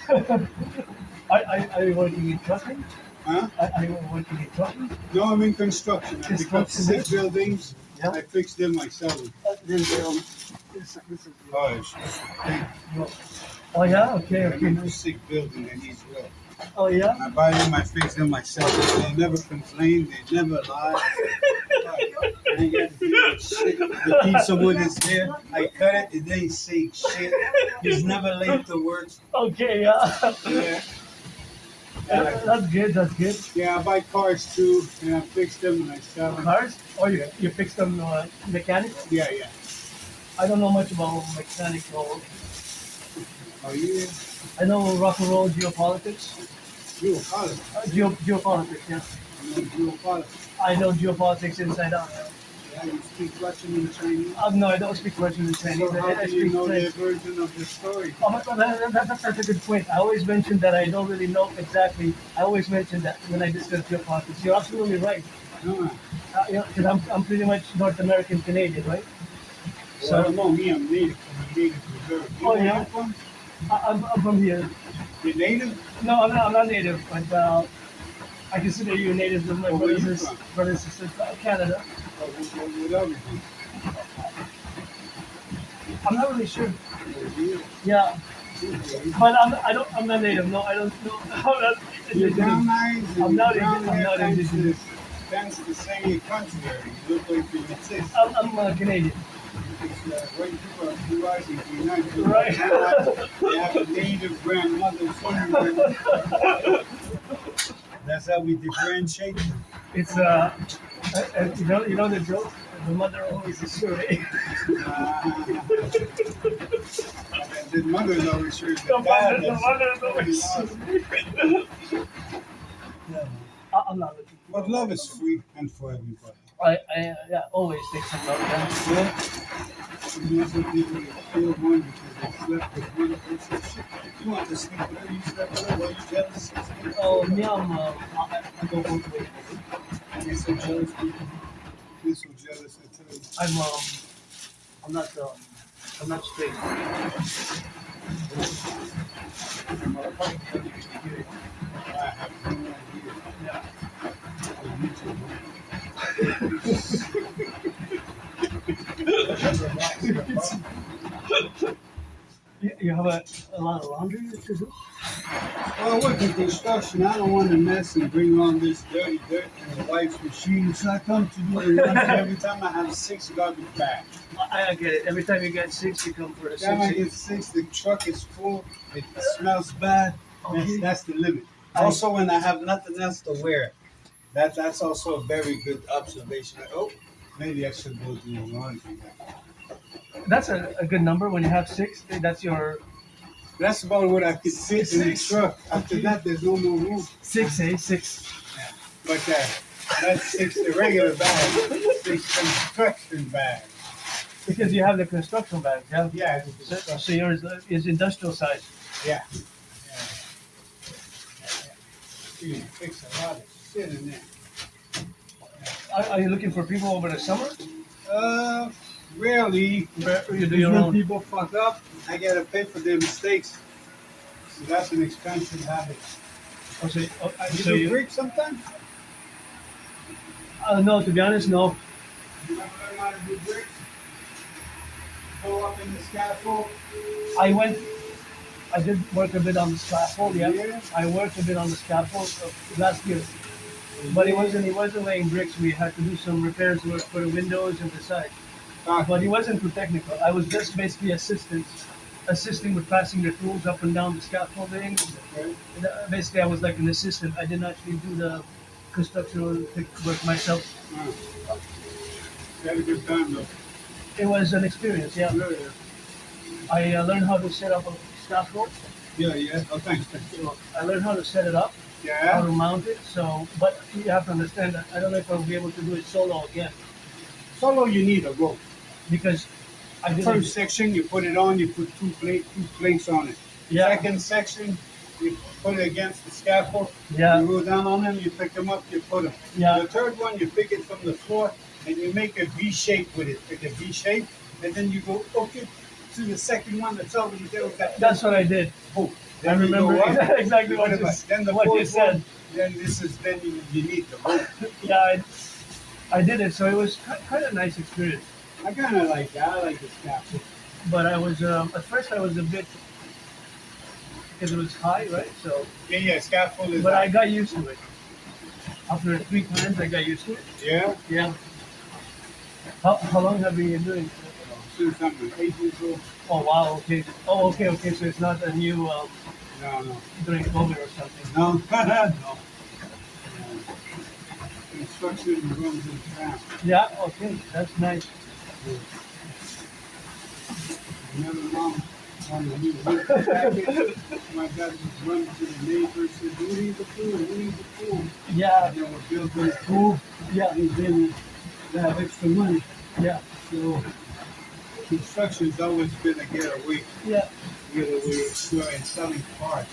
Are you working in trucking? Huh? Are you working in trucking? No, I'm in construction. I pick up Construction. 6 buildings. Yeah. I fix them myself. This is Oh, it's Oh yeah. Okay. I'm Okay. in a 6 building that needs work. Oh yeah. I buy them, I fix them myself. They never complain, they never lie. I ain't got to deal with shit. The piece of wood is there, I cut it, it ain't say shit. He's never late to work. Okay. Yeah. Yeah. That's good. That's good. Yeah, I buy cars too, and I fix them and I sell them. Cars? Or you fix them mechanical? Yeah, yeah. I don't know much about mechanical. Oh, yeah? I know Rock&Roll, Geopolitics. Geopolitics. Geopolitics, yeah. I know geopolitics. I know geopolitics inside out. Yeah, you speak Russian and Chinese. No, I don't speak Russian and Chinese. So how I do you speak know their French. version of the story? Oh, that's a good point. I always mention that I don't really know exactly. I always mention that when I discuss geopolitics. You're absolutely right. No. Because I'm pretty much North American Canadian, right? So I don't know me, I'm native. I'm native reserve. You Oh, know where yeah? you're from? I'm from here. You're native? No, I'm not native, but I consider you native with my Oh, where brothers you and from? brothers and sisters. Canada. Oh, what other thing? I'm not really sure. Oh, yeah. Yeah, Okay. but I'm not native. No, I don't know. I'm not You're down indigenous. nice and I'm not you're down indigenous. I'm there not thanks to indigenous. thanks to saying your country there. You look like you exist. I'm Canadian. It's when people are realizing you're not doing Right. They have a native grandmother somewhere. That's how we differentiate them. It's you know the joke. The mother always is sure. The mother's always sure The the dad mother is always is. I'm not looking. But love is free and for everybody. Yeah, always take some love. Yeah. Yeah. You know some people that feel one because they slept with one person. Shit, you want to sleep with her, you slept with her, well, you jealous. Oh, me, I go both ways. They're so jealous people. They're so jealous, I tell you. I'm not straight. I have no idea. Yeah. You have a lot of laundry to do? Well, I work in construction. I don't want to mess and bring on this dirty dirt in the wife's machine. So I come to do the laundry every time I have 6 garbage bags. I get it. Every time you get 6, you come for the Every time I 6. get 6, the truck is full. It smells bad. Okay. That's the limit. Also, when I have nothing else to wear, that's also a very good observation. Like, oh, maybe I should go do the laundry. That's a good number when you have 6. That's your That's about what I could fit in the 6. truck. After that, there's no more room. 6, eh? 6. But That's 6 the regular bag. 6 construction bag. Because you have the construction bags, yeah? Yeah. So yours is industrial size. Yeah. You can fix a lot of shit in there. Are you looking for people over the summer? Rarely. You do your When own. people fuck up, I gotta pay for their mistakes. So that's an expensive habit. Oh, so, You so do you, bricks sometimes? no, to be honest, no. You ever learn how to do bricks? Go up in the scaffold? I did work a bit on the scaffold, yeah. Yeah. I worked a bit on the scaffold last year. But he wasn't laying bricks. We had to do some repairs work for the windows and the side. But he wasn't too technical. I was just basically assisting with passing the tools up and down the scaffolding. Okay. Basically, I was like an assistant. I didn't actually do the construction work myself. You had a good time though. It was an experience, yeah. I learned how to set up a scaffold. Yeah. Oh, thanks. So I learned how to set it up, how Yeah. to mount it. So, but you have to understand that I don't know if I'll be able to do it solo again Solo, you need a rope. because I didn't. First section, you put it on, you put two plates on it. Yeah. Second section, you put it against the scaffold. Yeah. You go down on them, you pick them up, you put them. Yeah. The third one, you pick it from the floor and you make a V shape with it. Like a V shape, and then you go okay to the second one that's already there with that. That's what I did. Boom. I Then you go remember up. exactly what Then the what you fourth said. one, then you need the rope. Yeah, I did it. So it was kind of nice experience. I kind of like that. I like the scaffold. But I was at first I was a bit because it was high, right? So, Yeah, scaffold is. but I got used to it. After 3 times, I got used to it. Yeah. Yeah. How long have you been doing it? Since I'm 8 years old. Oh wow. Okay. Oh okay. So it's not a new No. during COVID or something. No. No. Construction runs in town. Yeah. Okay. That's nice. Another mom on the new roof package. My dad was running to the neighbors and said, "Who needs the pool? Who needs the pool?" Yeah. And then we're building a pool. Yeah. And then they have extra money. Yeah. So construction's always been a getaway and selling parts.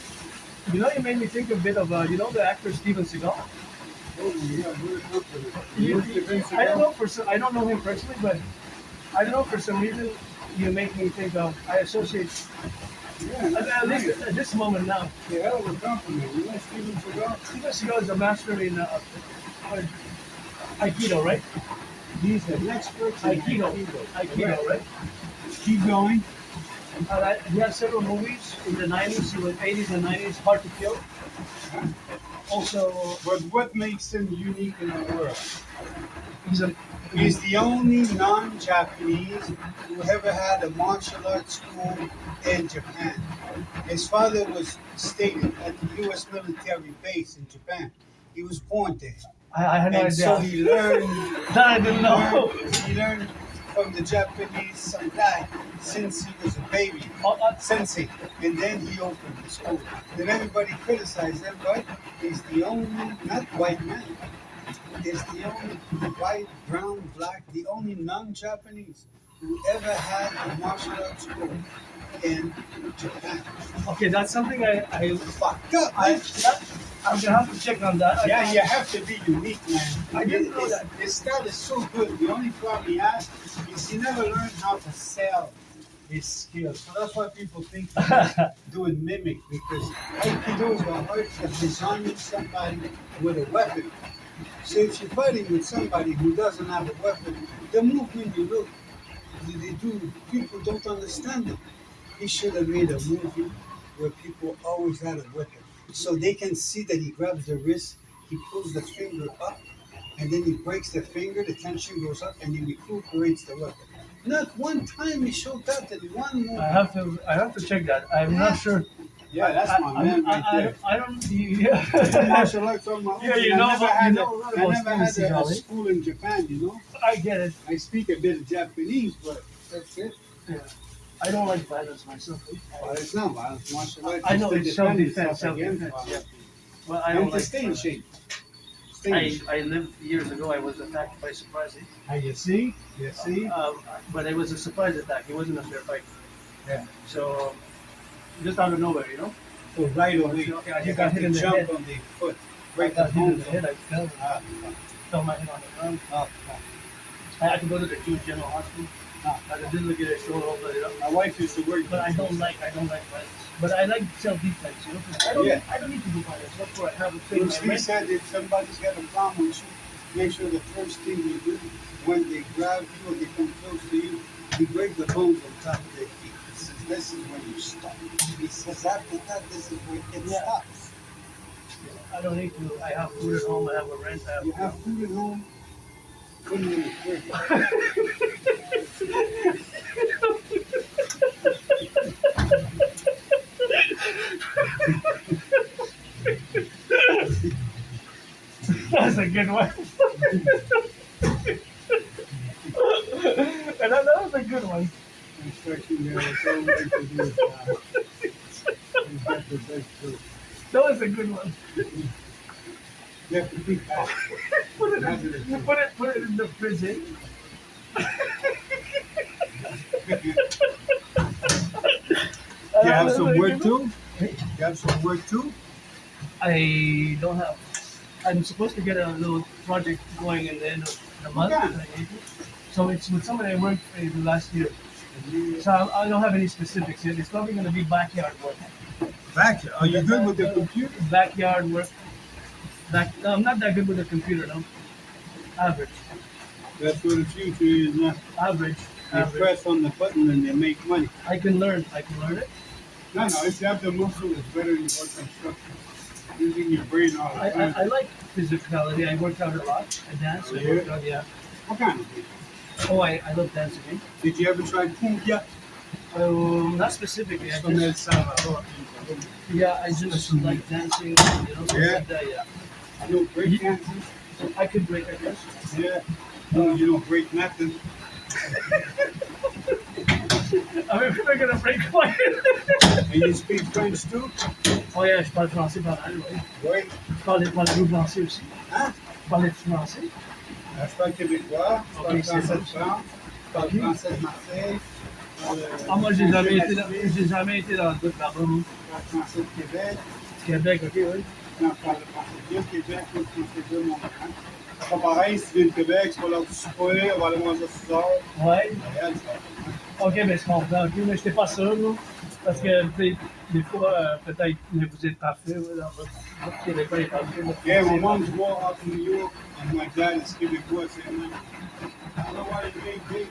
You know, you made me think a bit of the actor Steven Seagal. Oh yeah, we're confident. I don't know I don't know him personally, but I don't know for some reason you make me think of. I associate Yeah, at least at this moment now. the hell of a compliment. You know Steven Seagal? Steven Seagal is a master in Aikido, right? He's an expert in Aikido, right? Keep going. He has several movies in the 90s, he was 80s and 90s, Hard to Kill. Also, But what makes him unique in the world? he's He's the only non-Japanese who ever had a martial arts school in Japan. His father was stationed at the U.S. military base in Japan. He was born there. I had no And so idea. he learned, That I didn't know. he learned from the Japanese samurai since he was a baby. Sensei. And then he opened the school. Then everybody criticized him, but he's the only, not white man, is the only white, brown, black, the only non-Japanese who ever had a martial arts school in Japan. Okay, that's something I Fucked up. I'm gonna have to check on that. Yeah, you have to be unique, man. I didn't know that. His style is so good. The only problem he has is he never learned how to sell his skills. So that's why people think he's doing mimic, because Aikido is the art of disarming somebody with a weapon. So if you're fighting with somebody who doesn't have a weapon, the movement you look, they do, people don't understand it. He should have made a movie where people always had a weapon. So they can see that he grabs the wrist, he pulls the finger up, and then he breaks the finger, the tension goes up, and he recuperates the weapon. Not one time he showed that in one movie. I have to check that. I'm not sure. Yeah, that's my man right there. I don't. Yeah. Martial arts on my own. Yeah, you know a lot I about never had Steven a Seagal, eh? school in Japan, you know. I get it. I speak a bit of Japanese, but that's it. Yeah. I don't like violence myself. But it's not violence. Martial arts. I know to it's defend self-defense, yourself against self-defense, violence. Well, I And don't to like stay in violence. shape. things. I lived years ago. I was attacked by surprise. You see? You see? But it was a surprise attack. It wasn't a fair fight. Yeah. So just out of nowhere, you know. So right away, Yeah, you got got hit to in the jump head. on the foot. I Break got the hit in bones. the head. I fell. Ah, Fell my head on the ground. ah, I had to go to the Jewish General Hospital. ah. I didn't get a shoulder open it up. My wife used to work. But I don't like violence. But I like self-defense, you know. I don't need to do violence. That's what I have a thing. Bruce Lee said if somebody's got a problem with you, make sure the first thing you do when they grab you or they come close to you, you break the bones on top of their feet. This is when you stop. He says after that, this is where it stops. I don't need to. I have food at home. I have a rent. You have food at home, put it in the fridge. That's a good one. And that was a good one. Instruction there, it's all right to do it now. You got the best food. That was a good one. You have to think back. Put it in the fridge. Eh? You have some work too? You have some work too? I don't have. I'm supposed to get a little project going in the end of the month. Okay. So it's with somebody I worked with last year. So I don't have any specifics yet. It's probably going to be backyard work. Back? Are you good with the computer? Backyard work. No, I'm not that good with the computer, no. Average. That's what the future is now. Average. You press on the button and they make money. I can learn it. No, if you have the muscle, it's better than more construction. Using your brain all the time. I like physicality. I work out a lot. I dance. I work out, yeah. What kind of thing? Oh, I love dancing. Eh? Did you ever try cumbia? Not specifically. I From El just, Salvador. I just like dancing. You know, something Yeah. like that, yeah. You know break dancing? I could break, I guess. Yeah. No, you don't break nothing. I mean, we're gonna break one. And you speak French too? Oh yeah, je parle français pas mal, oui. Oui. Parlez-vous français aussi? Hein? Parlez-tu français? Je parle québécois, je parle Ok, c'est français bon. de France, je parle français de Marseille, Ah, moi, j'ai jamais été dans le là-bas, moi. je parle français de Québec. Québec, ok, oui. Non, je parle français bien Québec, je parle français de Montréal. C'est pas pareil, si tu viens de Québec, c'est pas l'heure du souper, on va aller manger ce soir. Ouais. Montréal, c'est Ok, ben je comprends, ok, mais je n'étais pas sûr, là. Parce que des fois, peut-être que vous êtes parfait, dans votre Québécois est parfait. Yeah, my mom's more up in New York, and my dad is Québécois, c'est man. I don't know why you make big,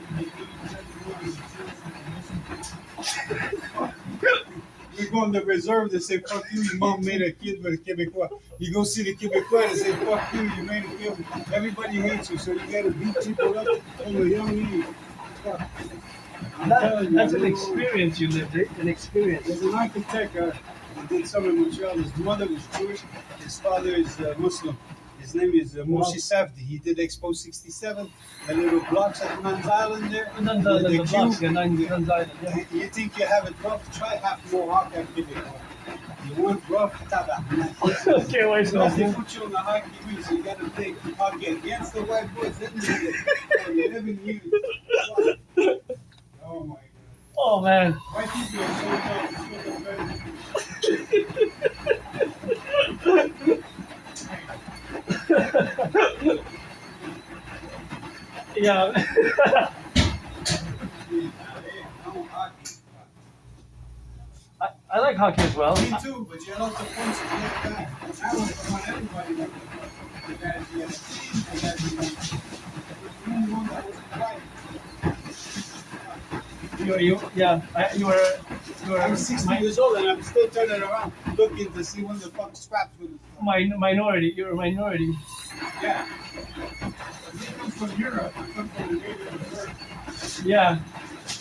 you go in the reserve, they say, fuck you, your mom made a kid with a Québécois. You go see the Québécois, they say, fuck you, you made a kid. Everybody hates you, so you gotta beat people up from a young age. I'm telling you, That's an little- experience you lived, eh? An experience. There's an architect who did some in Montreal. His mother was Jewish. His father is Muslim. His name is Moshe Safdie. He did Expo 67, the little blocks at Nuns Island there. Nuns with Island, the blocks, cube. yeah, Nuns Island, yeah. You think you have it rough? Try half more hot than Québécois. You want rough, tabarnak. Ok, ouais, je Because they comprends. put you on the hockey wheel, so you got to take hockey against the white boys. Then you get for 11 years. Oh my God. Oh, man. White people are so dumb. So Yeah. I like hockey as well. Me too, but you're not the points to get back. I want everybody to know that you have a team, that you want that was right. You were I'm 60 years old and I'm still turning around looking to see when the fuck scraps with it. minority. You're a minority. Yeah. They come from Europe. I come from the neighborhood first. Yeah.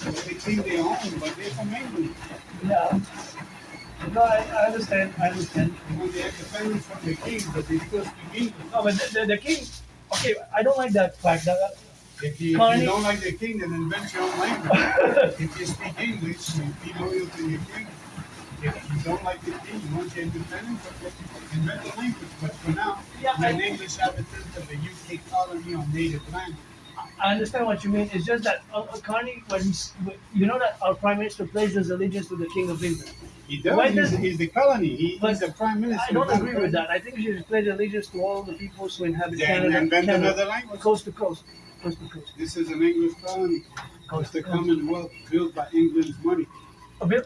They think they own, but they're from England. Yeah. No, I understand. When they have defenders from the king, but they still speak English. No, but the king. Okay, I don't like that fact. If you Connie- don't like the king, then invent your own language. If you speak English, you be loyal to your king. If you don't like the king, you want your independence, invent the language. But for now, Yeah, you're an English habitant of a UK colony on native land. I understand what you mean. It's just that Carney, you know that our prime minister plays his allegiance to the King of England. He does. Why He's, does he's the colony. He's the prime minister. I don't not agree with that. I think he should pledge allegiance to all the peoples who inhabit Then Canada, invent Canada, another language. coast to coast, coast to coast. This is an English colony. It's Coast the to coast. Commonwealth built by England's money. A bit,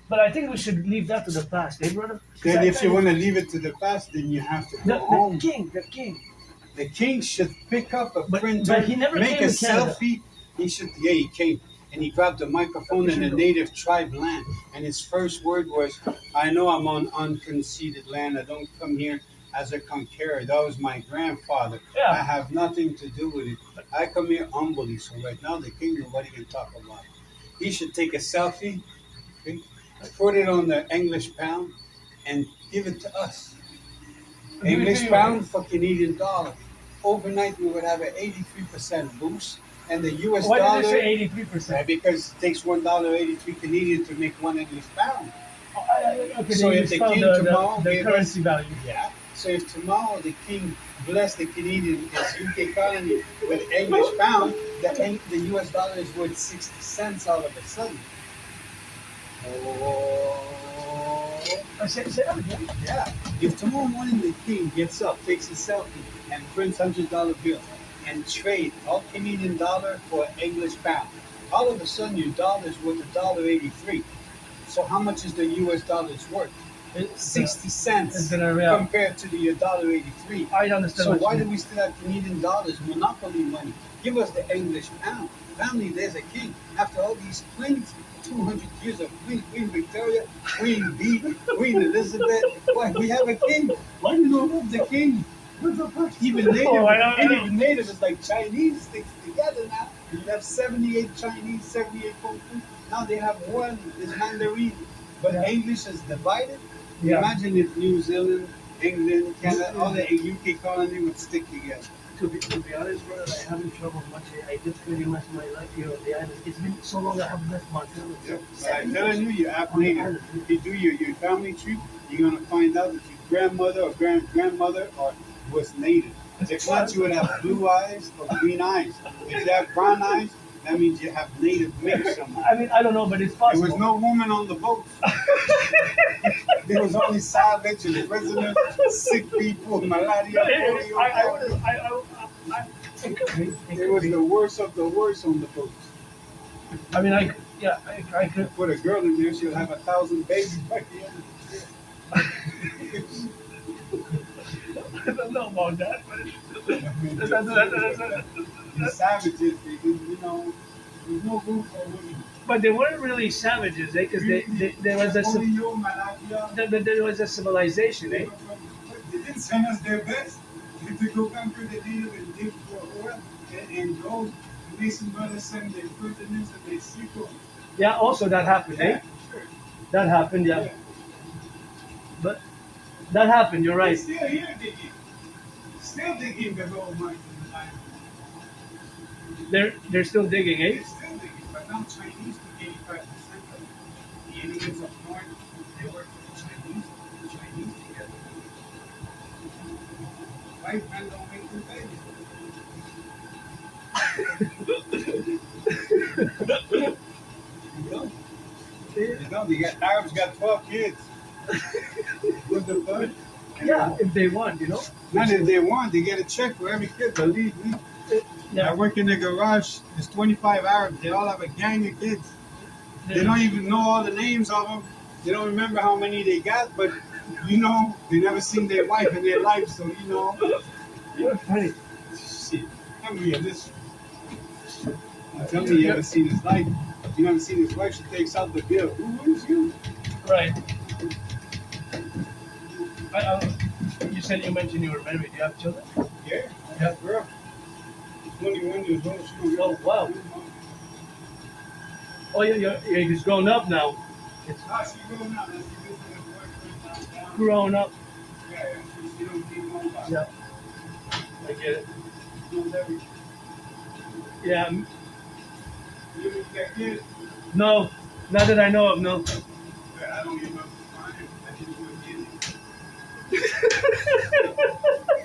but I think we should leave that to the past, eh, brother? 'Cause Then I if you think want to leave it to the past, then you have to go home. the king. The king should pick up a But printer, he never make came a to Canada. selfie. He came. And he grabbed a microphone in a native tribe land. And his first word was, I know I'm on unconceded land. I don't come here as a conqueror. That was my grandfather. Yeah. I have nothing to do with it. I come here humbly. So right now, the king, nobody can talk about it. He should take a selfie, okay, put it on the English pound, and give it to us. English pound for Canadian dollar. Overnight, we would have an 83% boost. And the US Why dollar. did they say 83%? Because it takes $1.83 Canadian to make 1 English pound. Okay, So they if the found king tomorrow the gave currency us- value. Yeah. So if tomorrow the king blessed the Canadian his UK colony with English pound, the US dollar is worth 60 cents all of a sudden. Oh. Say that again. Yeah. If tomorrow morning the king gets up, takes a selfie, and prints $100 bills and trade all Canadian dollar for English pound, all of a sudden your dollar is worth $1.83. So how much is the US dollar's worth? 60 cents It's gonna real. compared to the $1.83. I understand. So what why you do mean. we still have Canadian dollars, monopoly money? Give us the English pound. Family, there's a king. After all these queens, 200 years of Queen Victoria, Queen Bee, Queen Elizabeth, why we have a king? Why do you don't love the king? What the fuck? Even native, Oh, I know. even native is like Chinese sticks together now. You have 78 Chinese, 78 Kung Fu. Now they have one, is Mandarin. But Yeah. English is divided. Yeah. Imagine if New Zealand, England, Canada, all the UK colony would stick together. To be honest, brother, I haven't traveled much. I did pretty much my life here on the island. It's been so long I haven't left Montreal. But I'm telling you, you're native. If you do your family tree, you're gonna find out that your grandmother or grandmother was native. If not, you would have blue eyes or green eyes. If you have brown eyes, that means you have native mix somewhere. I mean, I don't know, but it's There possible. was no woman on the boat. There was only savage and prisoners, sick people, malaria, polio. It could be. It was the worst of the worst on the boat. I mean, I could. Put a girl in there, she'll have 1,000 babies by the end of the year. I don't know about that, but The savages, they didn't, there's no room for women. but they weren't really savages, eh? Because there was a Polio, malaria. there was a civilization, eh? They didn't send us their best. To go conquer the native and dig for oil and gold. The Mason brothers sent their prisoners and their sequel. Yeah, also that happened, eh? Sure. That happened, yeah. But that happened. You're They're right. still here digging. Still digging the gold mines in the land. They're still digging, eh? They're still digging, but now Chinese took 85% of it. The Indians up north, they work for the Chinese together. White men don't make them babies. You know, the Arabs got 12 kids. What the fuck? Yeah, if they want, you know. Not if they want, they get a check for every kid. Believe me. I Yeah, work in the garage. There's 25 Arabs. They all have a gang of kids. They don't even know all the names of them. They don't remember how many they got, but they never seen their wife in their life, so You're funny. shit. I'm realistic. Tell me you ever seen his life. You never seen his wife, she takes out the bill. Who is you? Right. You said you mentioned you were married. Do you have children? Yeah, I have a girl. 21 years old. She Oh, wow. Oh, you're just grown up now. It's She's grown up. She lives with her boyfriend downtown. grown up. Yeah, she don't need no money. Yeah. I get it. She knows everything. Yeah. You got kids? No, not that I know of. No. Yeah,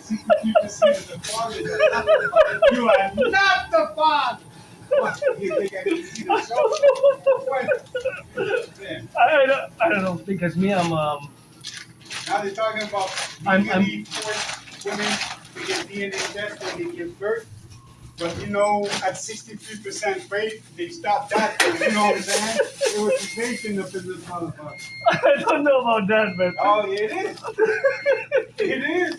63% of the fathers are not the father. You are not the father. What? You think I can see the show? What? Man. I don't know because me Now they're talking about legally force women to get DNA tests when they give birth. But you know, at 63% rate, they stopped that. You know what I'm saying? It was debating up in this motherfucker. I don't know about that, man. Oh, yeah, it is. It is.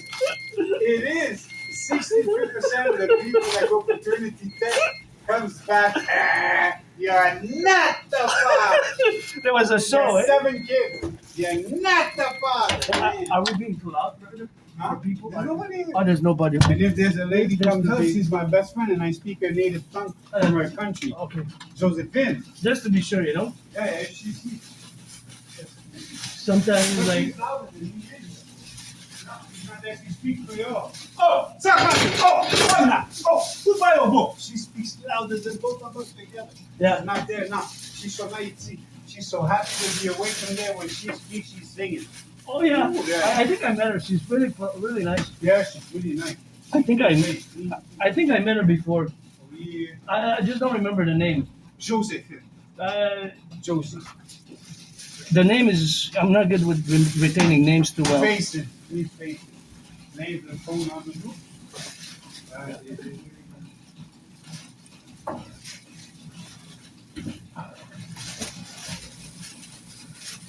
It is. 63% of the people that go paternity test comes back. You're not the father. There was a show, You got 7 kids. You're not the father. Are we being too loud, brother? Huh? For people? There's nobody here. Oh, there's nobody. And if there's a lady There's comes the up, big- she's my best friend, and I speak her native tongue from her country. Okay. Josephine. Just to be sure, you know? Yeah, she's Sometimes, like, she's louder than he is. No, she's not that. She speaks Creole. Oh, Sakasi. Oh, Juana. Oh, goodbye, Obo. She speaks louder than both of us together. yeah. She's not there now. She's so nice. She's so happy to be away from there. When she speaks, she's singing. Oh, yeah. Ooh, yeah. I think I met her. She's really nice. Yeah, she's really nice. I think I met her before. Yeah. I just don't remember the name. Josephine. Josie. The name is, I'm not good with retaining names too well. Facing. He's facing. Names and phone on the roof.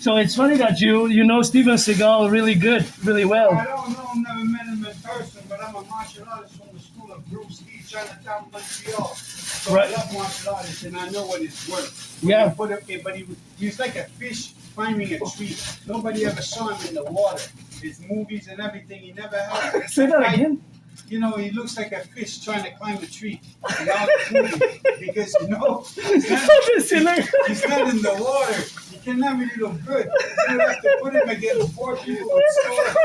So it's funny that you know Steven Seagal really good, really well. I don't know, never met him in person, but I'm a martial artist from the school of Bruce Lee, Chinatown, Montreal. So Right. I love martial artists, and I know what it's worth. Yeah. But he was like a fish climbing a tree. Nobody ever saw him in the water. His movies and everything, he never had. Say that again. You know, he looks like a fish trying to climb a tree. In all the movies, because, you know, he's not in the water. He cannot really look good. You have to put him against 4 people with swords.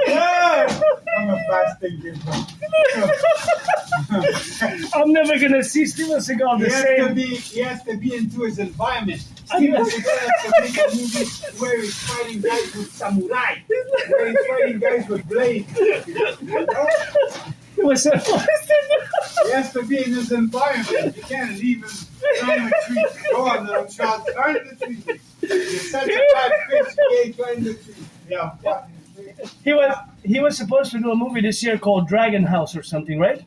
Yeah, I'm a fast thinker, bro. I'm never gonna see Steven Seagal the same. He has to be into his environment. Steven Seagal has to make a movie where he's fighting guys with samurai, where he's fighting guys with blades. You know? It was He has to be in his environment. You can't leave him climb a tree. Go on, little child, climb the tree. You're such a bad fish, you can't climb the tree. Yeah, fucking he was supposed to do a movie this year called Dragon House or something, right?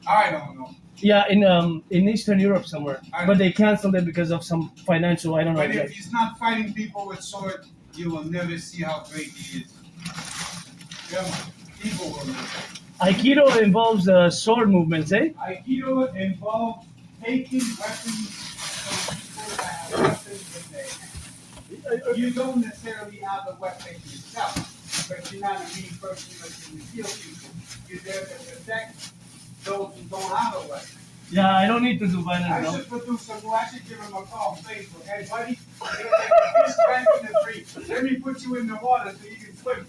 I don't know. Yeah, in Eastern Europe somewhere. But they canceled it because of some financial, I don't know. But if he's not fighting people with sword, you will never see how great he is. Come on, people will know. Aikido involves sword movements, eh? Aikido involves taking weapons from people that have weapons in their hands. You don't necessarily have a weapon yourself, but you're not a mean person that can kill people. You're there to protect those who don't have a weapon. Yeah, I don't need to do violence, I no. should produce some more. I should give him a call on Facebook. Hey, buddy, you're like a fish back in the tree. Let me put you in the water so you can swim.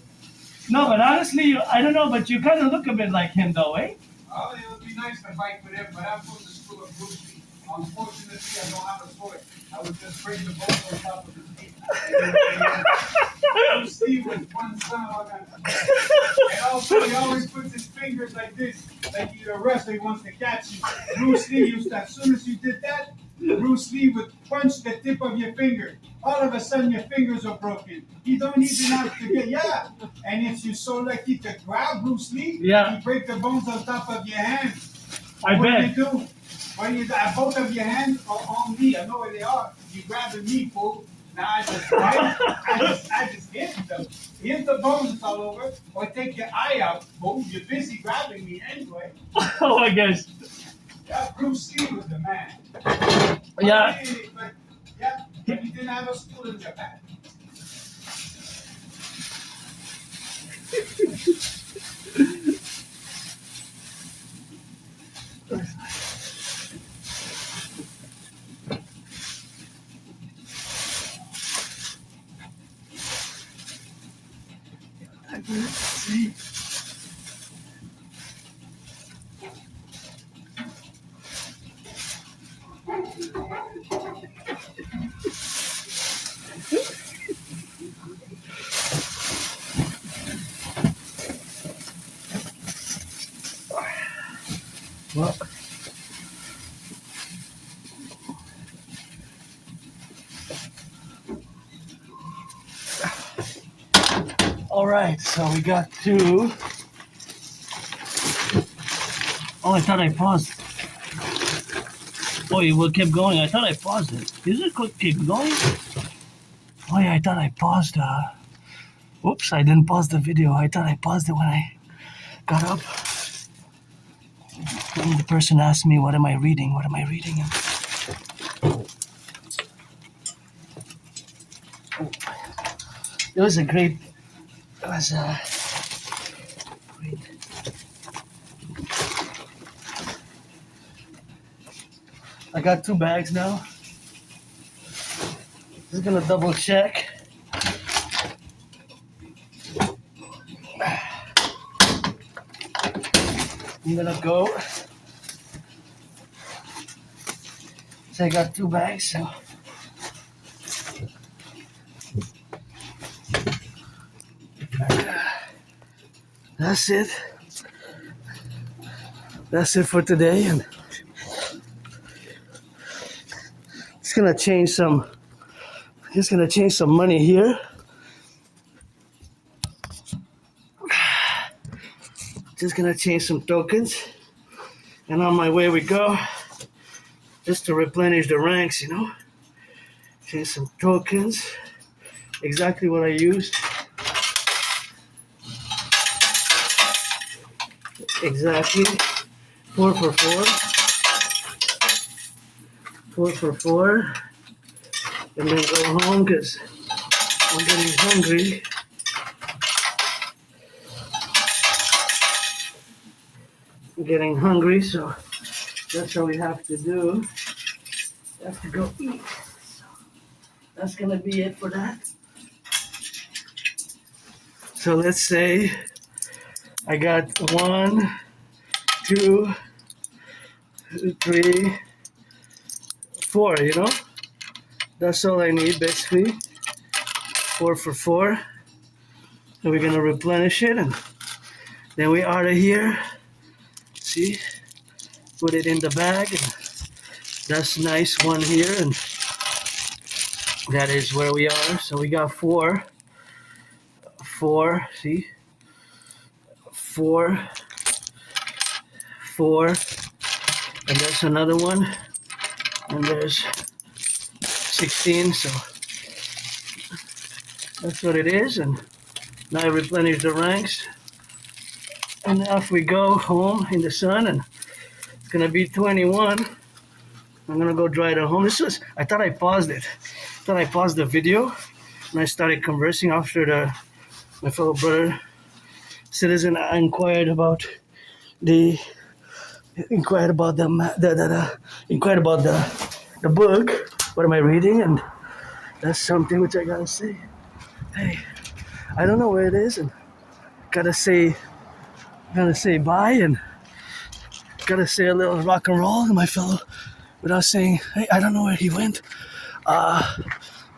No, but honestly, I don't know, but you kind of look a bit like him, though, eh? Oh, it would be nice to fight with him, but I'm from the school of Bruce Lee. Unfortunately, I don't have a sword. I would just break the bones on top of his feet. Bruce Lee was one son of a gun. And also, he always puts his fingers like this, like he's a wrestler, he wants to catch you. Bruce Lee used to, as soon as you did that, Bruce Lee would punch the tip of your finger. All of a sudden, your fingers are broken. You don't even have to get, yeah. And if you're so lucky to grab Bruce Lee, Yeah. you break the bones on top of your hands. I What bet. do you do? When you both of your hands are on me, I know where they are. You grab the knee, fool. Now I just right? I just hit them. Hit the bones all over, or take your eye out, fool. You're busy grabbing me anyway. Oh, I guess. Yeah, Bruce Lee was the man. Yeah. But, yeah, but he didn't have a school in Japan. See? Well, all right, so we got to. Oh, I thought I paused. Oh, you will keep going. I thought I paused it. Is it keep going? Oh yeah, I thought I paused. Oops, I didn't pause the video. I thought I paused it when I got up. And the person asked me, "What am I reading? What am I reading?" It was a great. It was great. I got 2 bags now. Just gonna double check. I'm gonna go. So I got 2 bags, so. That's it. That's it for today, and just gonna change some money here. Just gonna change some tokens, and on my way we go. Just to replenish the ranks, you know. Change some tokens. Exactly what I used. Exactly. 4 for 4. 4 for 4. And then go home because I'm getting hungry. I'm getting hungry, so that's what we have to do. We have to go eat. So that's gonna be it for that. So let's say I got 1, 2, 3, 4, you know? That's all I need basically. 4 for 4. And we're gonna replenish it, and then we out of here. See? Put it in the bag, and that's nice one here, and that is where we are. So we got 4. 4, see? 4. 4. And there's another one. And there's 16, so that's what it is. And now I replenish the ranks, and off we go home in the sun, and it's gonna be 21. I'm gonna go drive it home. I thought I paused it. I thought I paused the video, and I started conversing after my fellow brother citizen inquired about the book. What am I reading? And that's something which I gotta say. Hey, I don't know where it is, and gotta say bye, and gotta say a little rock and roll to my fellow without saying, hey, I don't know where he went.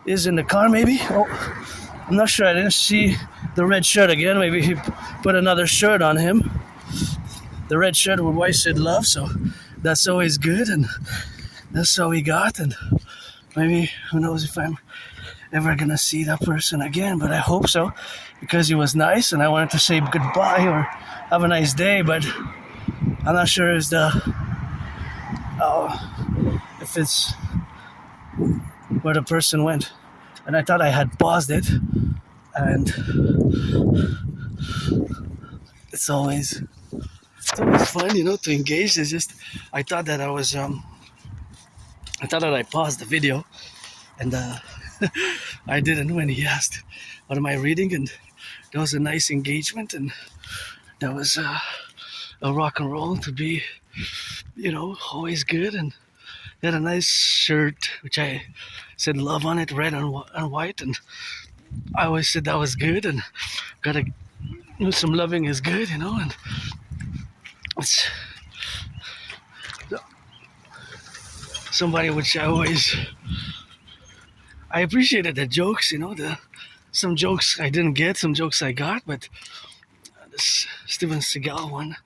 Is in the car maybe? Oh, I'm not sure. I didn't see the red shirt again. Maybe he put another shirt on him. The red shirt with white said love, so that's always good, and that's all we got. And maybe, who knows if I'm ever gonna see that person again, but I hope so, because he was nice, and I wanted to say goodbye or have a nice day, but I'm not sure if it's where the person went. And I thought I had paused it, and it's always fun, you know, to engage. It's just I thought that I paused the video, and I didn't when he asked, what am I reading? And that was a nice engagement, and that was a rock and roll to be, you know, always good. And he had a nice shirt, which I said love on it, red and white, and I always said that was good, and gotta, you know, some loving is good, you know, and it's somebody which I appreciated the jokes, you know, some jokes I didn't get, some jokes I got, but this Steven Seagal one,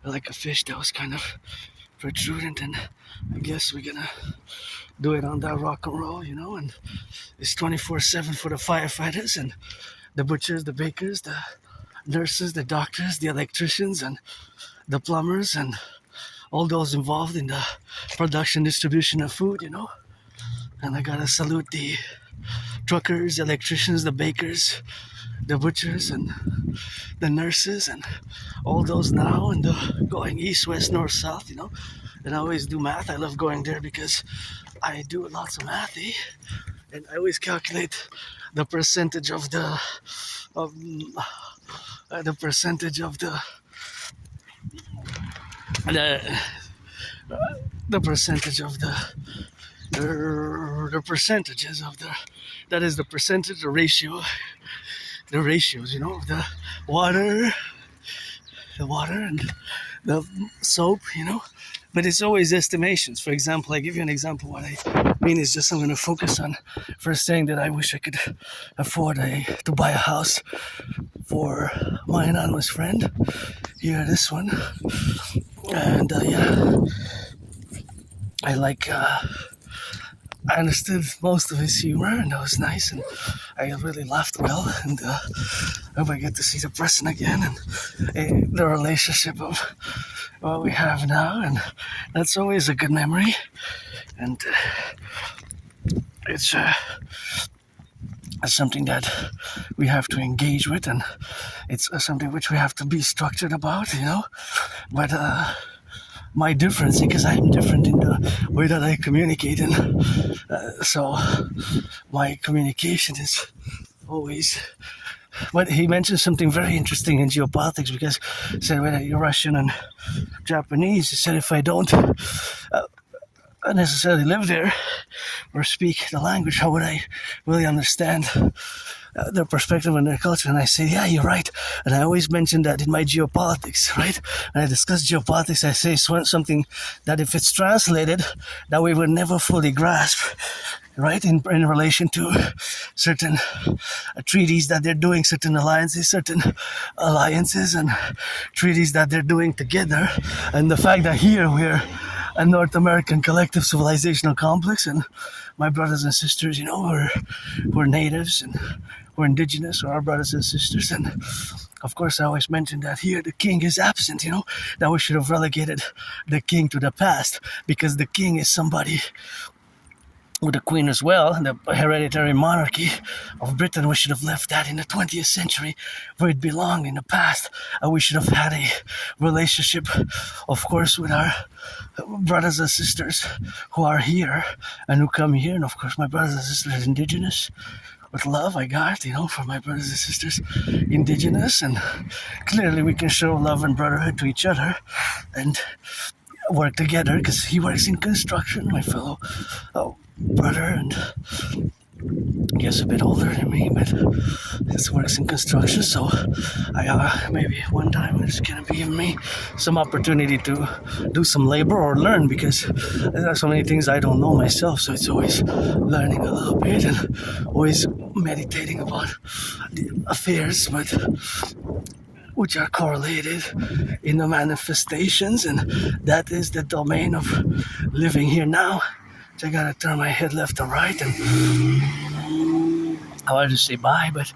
like a fish, that was kind of protruding, and I guess we're gonna do it on that rock and roll, and it's 24/7 for the firefighters and the butchers, the bakers, the nurses, the doctors, the electricians, and the plumbers, and all those involved in the production, distribution of food, And I gotta salute the truckers, the electricians, the bakers, the butchers, and the nurses, and all those now, and going east, west, north, south, And I always do math. I love going there because I do lots of math, and I always calculate the percentage of of the percentage of the the percentage of the percentages of that is the percentage, the ratios, of the water and the soap, But it's always estimations. For example, I give you an example. What I mean is just I'm going to focus on first saying that I wish I could afford to buy a house for my anonymous friend. Here, this one. And I I understood most of his humor, and that was nice, and I really laughed well, and I hope I get to see the person again, and the relationship of what we have now, and that's always a good memory, and it's something that we have to engage with, and it's something which we have to be structured about, but my difference, because I'm different in the way that I communicate, and so my communication is always. But he mentioned something very interesting in geopolitics, because he said whether you're Russian and Japanese, he said if I don't necessarily live there or speak the language, how would I really understand their perspective and their culture? And I say, yeah, you're right. And I always mention that in my geopolitics, right? When I discuss geopolitics, I say something that if it's translated, that we would never fully grasp, right? In relation to certain treaties that they're doing, certain alliances and treaties that they're doing together. And the fact that here we're a North American collective civilizational complex, and my brothers and sisters, we're natives and we're indigenous, or our brothers and sisters. And of course, I always mention that here the king is absent, that we should have relegated the king to the past, because the king is somebody with the Queen as well, the hereditary monarchy of Britain. We should have left that in the 20th century where it belonged in the past. We should have had a relationship, of course, with our brothers and sisters who are here and who come here. And of course, my brothers and sisters indigenous. With love I got, for my brothers and sisters indigenous. And clearly we can show love and brotherhood to each other and work together, because he works in construction, my fellow brother, and I guess a bit older than me, but he works in construction. So I maybe one time it's gonna be giving me some opportunity to do some labor or learn, because there are so many things I don't know myself. So it's always learning a little bit and always meditating about the affairs, but which are correlated in the manifestations, and that is the domain of living here now. So I gotta turn my head left and right, and I wanted to say bye, but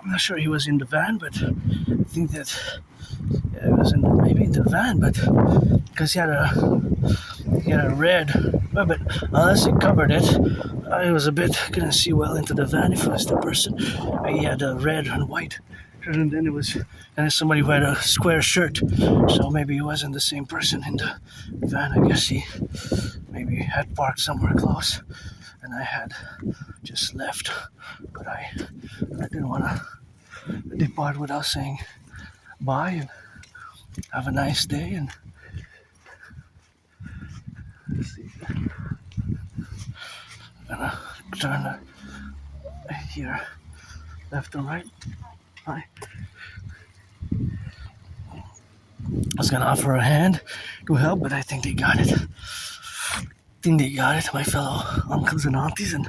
I'm not sure he was in the van, but I think that it was maybe in the van, but because he had a red, but unless he covered it, I was a bit couldn't see well into the van if it was the person. He had a red and white. And then it was somebody who had a square shirt, so maybe he wasn't the same person in the van. I guess he maybe had parked somewhere close, and I had just left, but I didn't want to depart without saying bye and have a nice day. And let's see, I'm gonna turn here left and right. I was gonna offer a hand to help, but I think they got it. think they got it. My fellow uncles and aunties and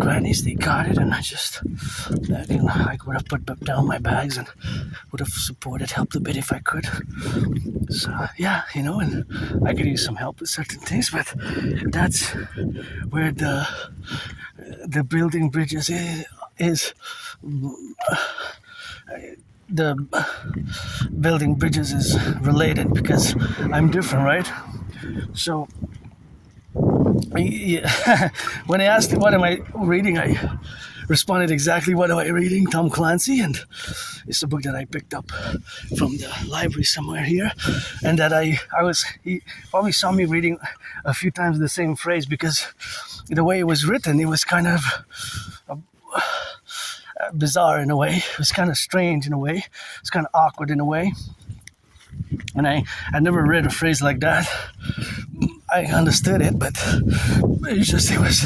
grannies, they got it, and I would have put down my bags and would have supported, helped a bit if I could. So yeah, and I could use some help with certain things, but that's where the building bridges is the building bridges is related because I'm different, right? So yeah, when I asked what am I reading, I responded exactly what am I reading, Tom Clancy, and it's a book that I picked up from the library somewhere here, and that he probably saw me reading a few times the same phrase because the way it was written, it was kind of bizarre in a way. It was kind of strange in a way. It's kind of awkward in a way. And I never read a phrase like that. I understood it, but it was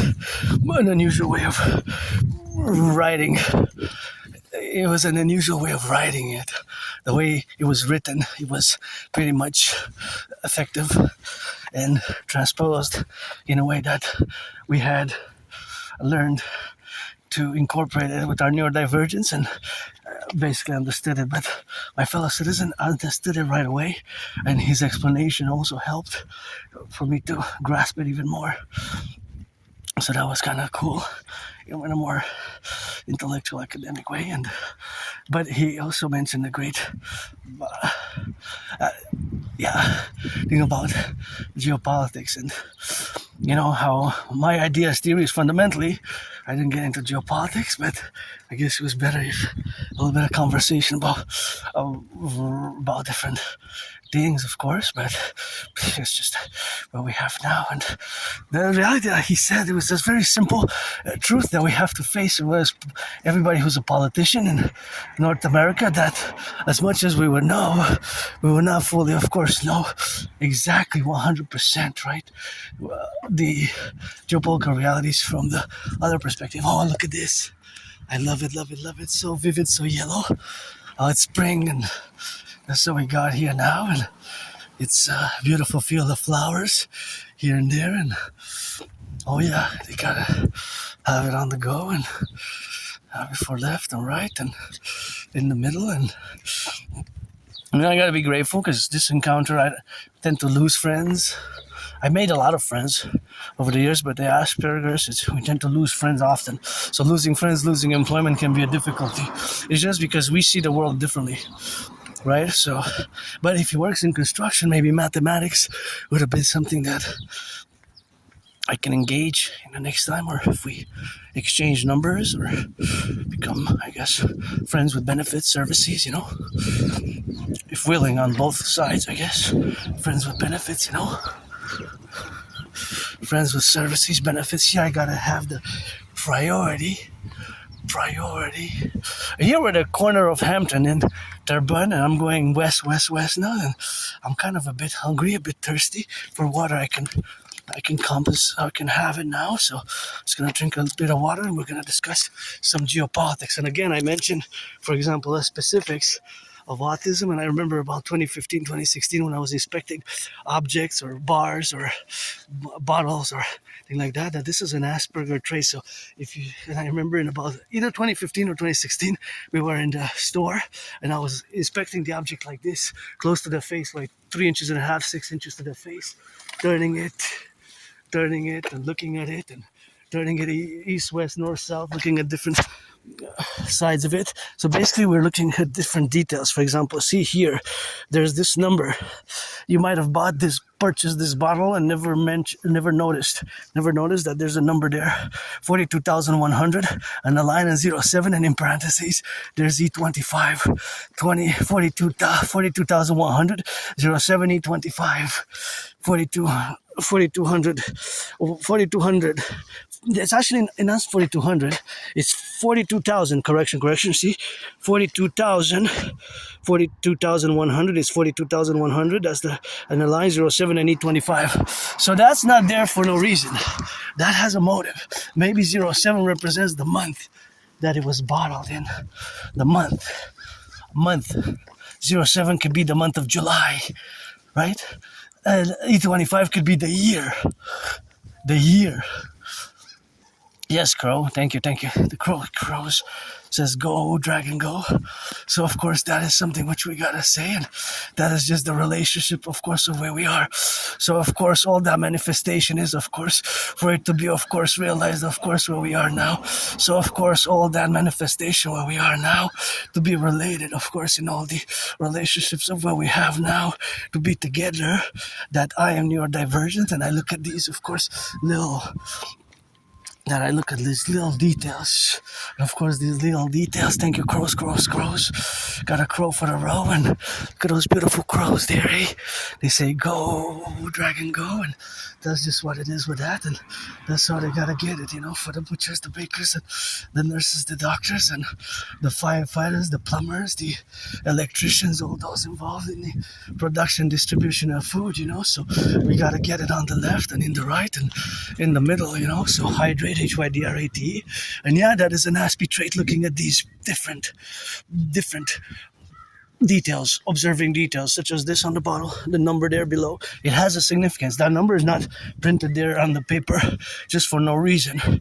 an unusual way of writing. It was an unusual way of writing it. The way it was written, it was pretty much effective and transposed in a way that we had learned to incorporate it with our neurodivergence and basically understood it. But my fellow citizen understood it right away, and his explanation also helped for me to grasp it even more. So that was kind of cool in a more intellectual, academic way. But he also mentioned a great thing about geopolitics and how my ideas theory is fundamentally, I didn't get into geopolitics, but I guess it was better if a little bit of conversation about different things, of course, but it's just what we have now. And the reality that he said, it was this very simple truth that we have to face was everybody who's a politician in North America, that as much as we would know, we would not fully, of course, know exactly 100%, right? The geopolitical realities from the other perspective. Oh, look at this. I love it, love it, love it. So vivid, so yellow. Oh, it's spring, and that's what we got here now, and it's a beautiful field of flowers here and there, and oh yeah, they gotta have it on the go and have it for left and right and in the middle, and I gotta be grateful because this encounter, I tend to lose friends. I made a lot of friends over the years, but the Asperger's, we tend to lose friends often. So losing friends, losing employment can be a difficulty. It's just because we see the world differently, right? So, but if he works in construction, maybe mathematics would have been something that I can engage in the next time, or if we exchange numbers or become, I guess, friends with benefits, services, if willing on both sides, I guess, friends with benefits, friends with services, benefits. Yeah, I gotta have the priority. Here we're at the corner of Hampton in Terrebonne, and I'm going west now, and I'm kind of a bit hungry, a bit thirsty for water. I can have it now, so I'm just gonna drink a bit of water, and we're gonna discuss some geopolitics. And again, I mentioned, for example, the specifics of autism, and I remember about 2015, 2016 when I was inspecting objects or bars or bottles or thing like that this is an Asperger trait. So and I remember in about either 2015 or 2016, we were in the store, and I was inspecting the object like this, close to the face, like 3.5 inches, 6 inches to the face, turning it and looking at it, and turning it east, west, north, south, looking at different sides of it. So basically we're looking at different details. For example, see here, there's this number. You might have purchased this bottle and never noticed that there's a number there, 42,100, and the line is 07, and in parentheses there's E25, 42,100, 07 E25, 4200. It's actually not 4200. It's 42,000. Correction. See, 42,100 is 42,100. That's and the line 07 and E25. So that's not there for no reason. That has a motive. Maybe 07 represents the month that it was bottled in. The month. 07 could be the month of July, right? And E25 could be the year. the year. Yes, Crow. Thank you. The crows says go, dragon, go. So of course that is something which we gotta say, and that is just the relationship, of course, of where we are. So of course all that manifestation is, of course, for it to be, of course, realized, of course, where we are now. So of course all that manifestation where we are now to be related, of course, in all the relationships of where we have now to be together. That I am neurodivergent, and I look at these, of course, I look at these little details. And of course, these little details. Thank you, crows. Got a crow for the row, and look at those beautiful crows there, eh? They say, go, dragon, go, and that's just what it is with that, and that's how they gotta get it, for the butchers, the bakers, and the nurses, the doctors, and the firefighters, the plumbers, the electricians, all those involved in the production, distribution of food, so we gotta get it on the left and in the right and in the middle, so hydrate, hydrate, and yeah, that is an Aspie trait, looking at these different details, observing details, such as this on the bottle, the number there below. It has a significance. That number is not printed there on the paper just for no reason.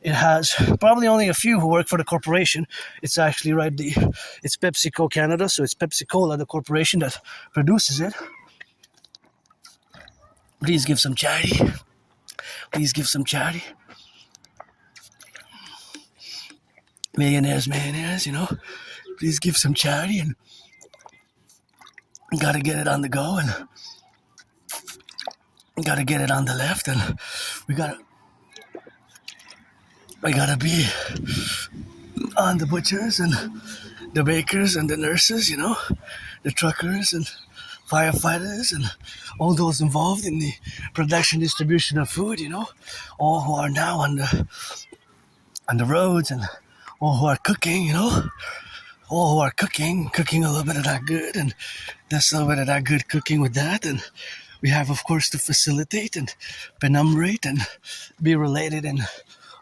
It has probably only a few who work for the corporation. It's actually it's PepsiCo Canada, so it's Pepsi-Cola, the corporation that produces it. Please give some charity. Millionaires, please give some charity, and gotta get it on the go, and gotta get it on the left, and we gotta be on the butchers and the bakers and the nurses, the truckers and firefighters and all those involved in the production, distribution of food, all who are now on the roads, and all who are cooking, all who are cooking a little bit of that good, and that's a little bit of that good cooking with that, and we have, of course, to facilitate and penumerate and be related in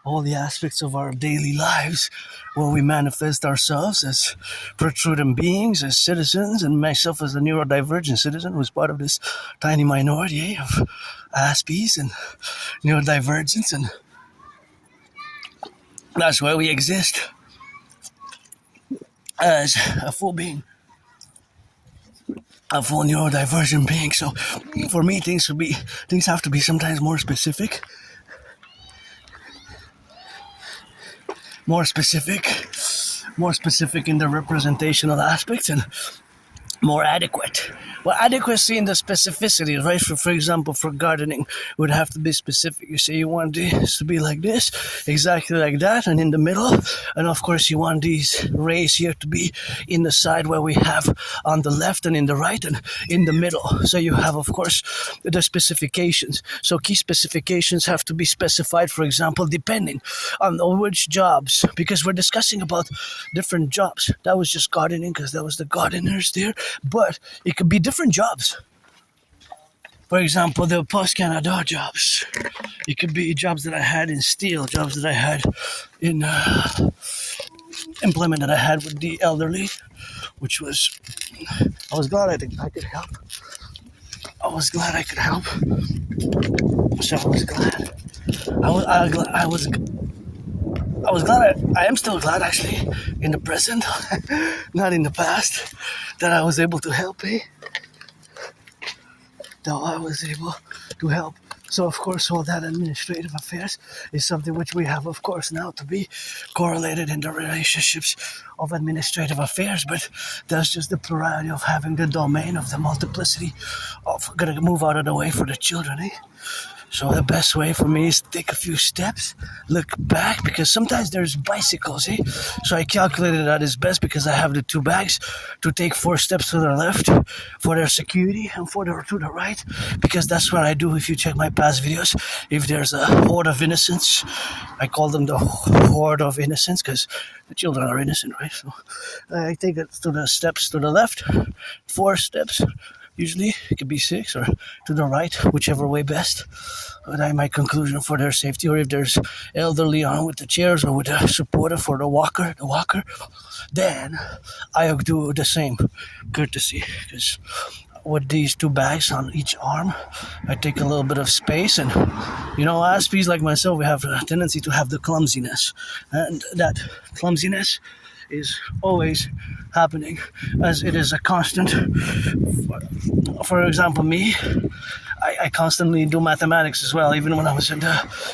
all the aspects of our daily lives where we manifest ourselves as protruding beings, as citizens, and myself as a neurodivergent citizen who's part of this tiny minority of Aspies and neurodivergence, and that's where we exist as a full being, a full neurodivergent being. So for me, things have to be sometimes more specific in the representational aspects, and more adequate. Well, adequacy in the specificity, right? For example, for gardening, would have to be specific. You say you want this to be like this, exactly like that, and in the middle. And of course, you want these rays here to be in the side where we have on the left and in the right and in the middle. So you have, of course, the specifications. So key specifications have to be specified, for example, depending on which jobs, because we're discussing about different jobs. That was just gardening because that was the gardeners there. But it could be different jobs. For example, the post-Canada jobs. It could be jobs that I had in steel, jobs that I had in employment that I had with the elderly, which was, I was glad I could help. So I was glad. I am still glad, actually, in the present, not in the past, that I was able to help. So, of course, all that administrative affairs is something which we have, of course, now to be correlated in the relationships of administrative affairs. But that's just the plurality of having the domain of the multiplicity of gonna move out of the way for the children. So the best way for me is to take a few steps, look back, because sometimes there's bicycles, So I calculated that is best because I have the 2 bags to take 4 steps to the left for their security and to the right, because that's what I do if you check my past videos. If there's a horde of innocents, I call them the horde of innocents because the children are innocent, right? So I take it to the steps to the left, 4 steps. Usually it could be 6 or to the right, whichever way best. But my conclusion for their safety, or if there's elderly on with the chairs or with a supporter for the walker, then I do the same courtesy, because with these two bags on each arm. I take a little bit of space, and Aspies like myself, we have a tendency to have the clumsiness, and that clumsiness is always happening, as it is a constant. For example, me, I constantly do mathematics as well, even when I was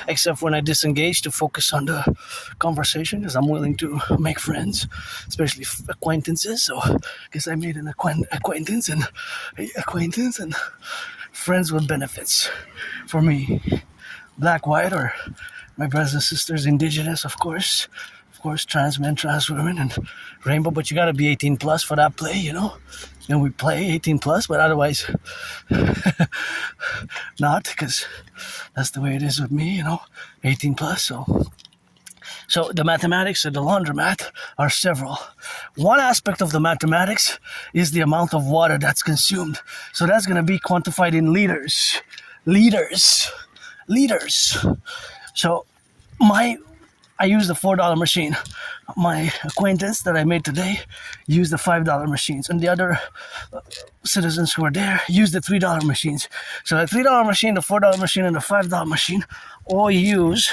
except when I disengage to focus on the conversation, because I'm willing to make friends, especially acquaintances. So I guess I made an acquaintance and friends with benefits for me, black, white, or my brothers and sisters, indigenous, of course, trans men, trans women, and rainbow. But you gotta be 18 plus for that play, And we play 18 plus, but otherwise not, because that's the way it is with me, 18 plus. So the mathematics of the laundromat are several. One aspect of the mathematics is the amount of water that's consumed. So that's going to be quantified in liters. So I used the $4 machine. My acquaintance that I made today used the $5 machines, and the other citizens who were there used the $3 machines. So the $3 machine, the $4 machine, and the $5 machine all use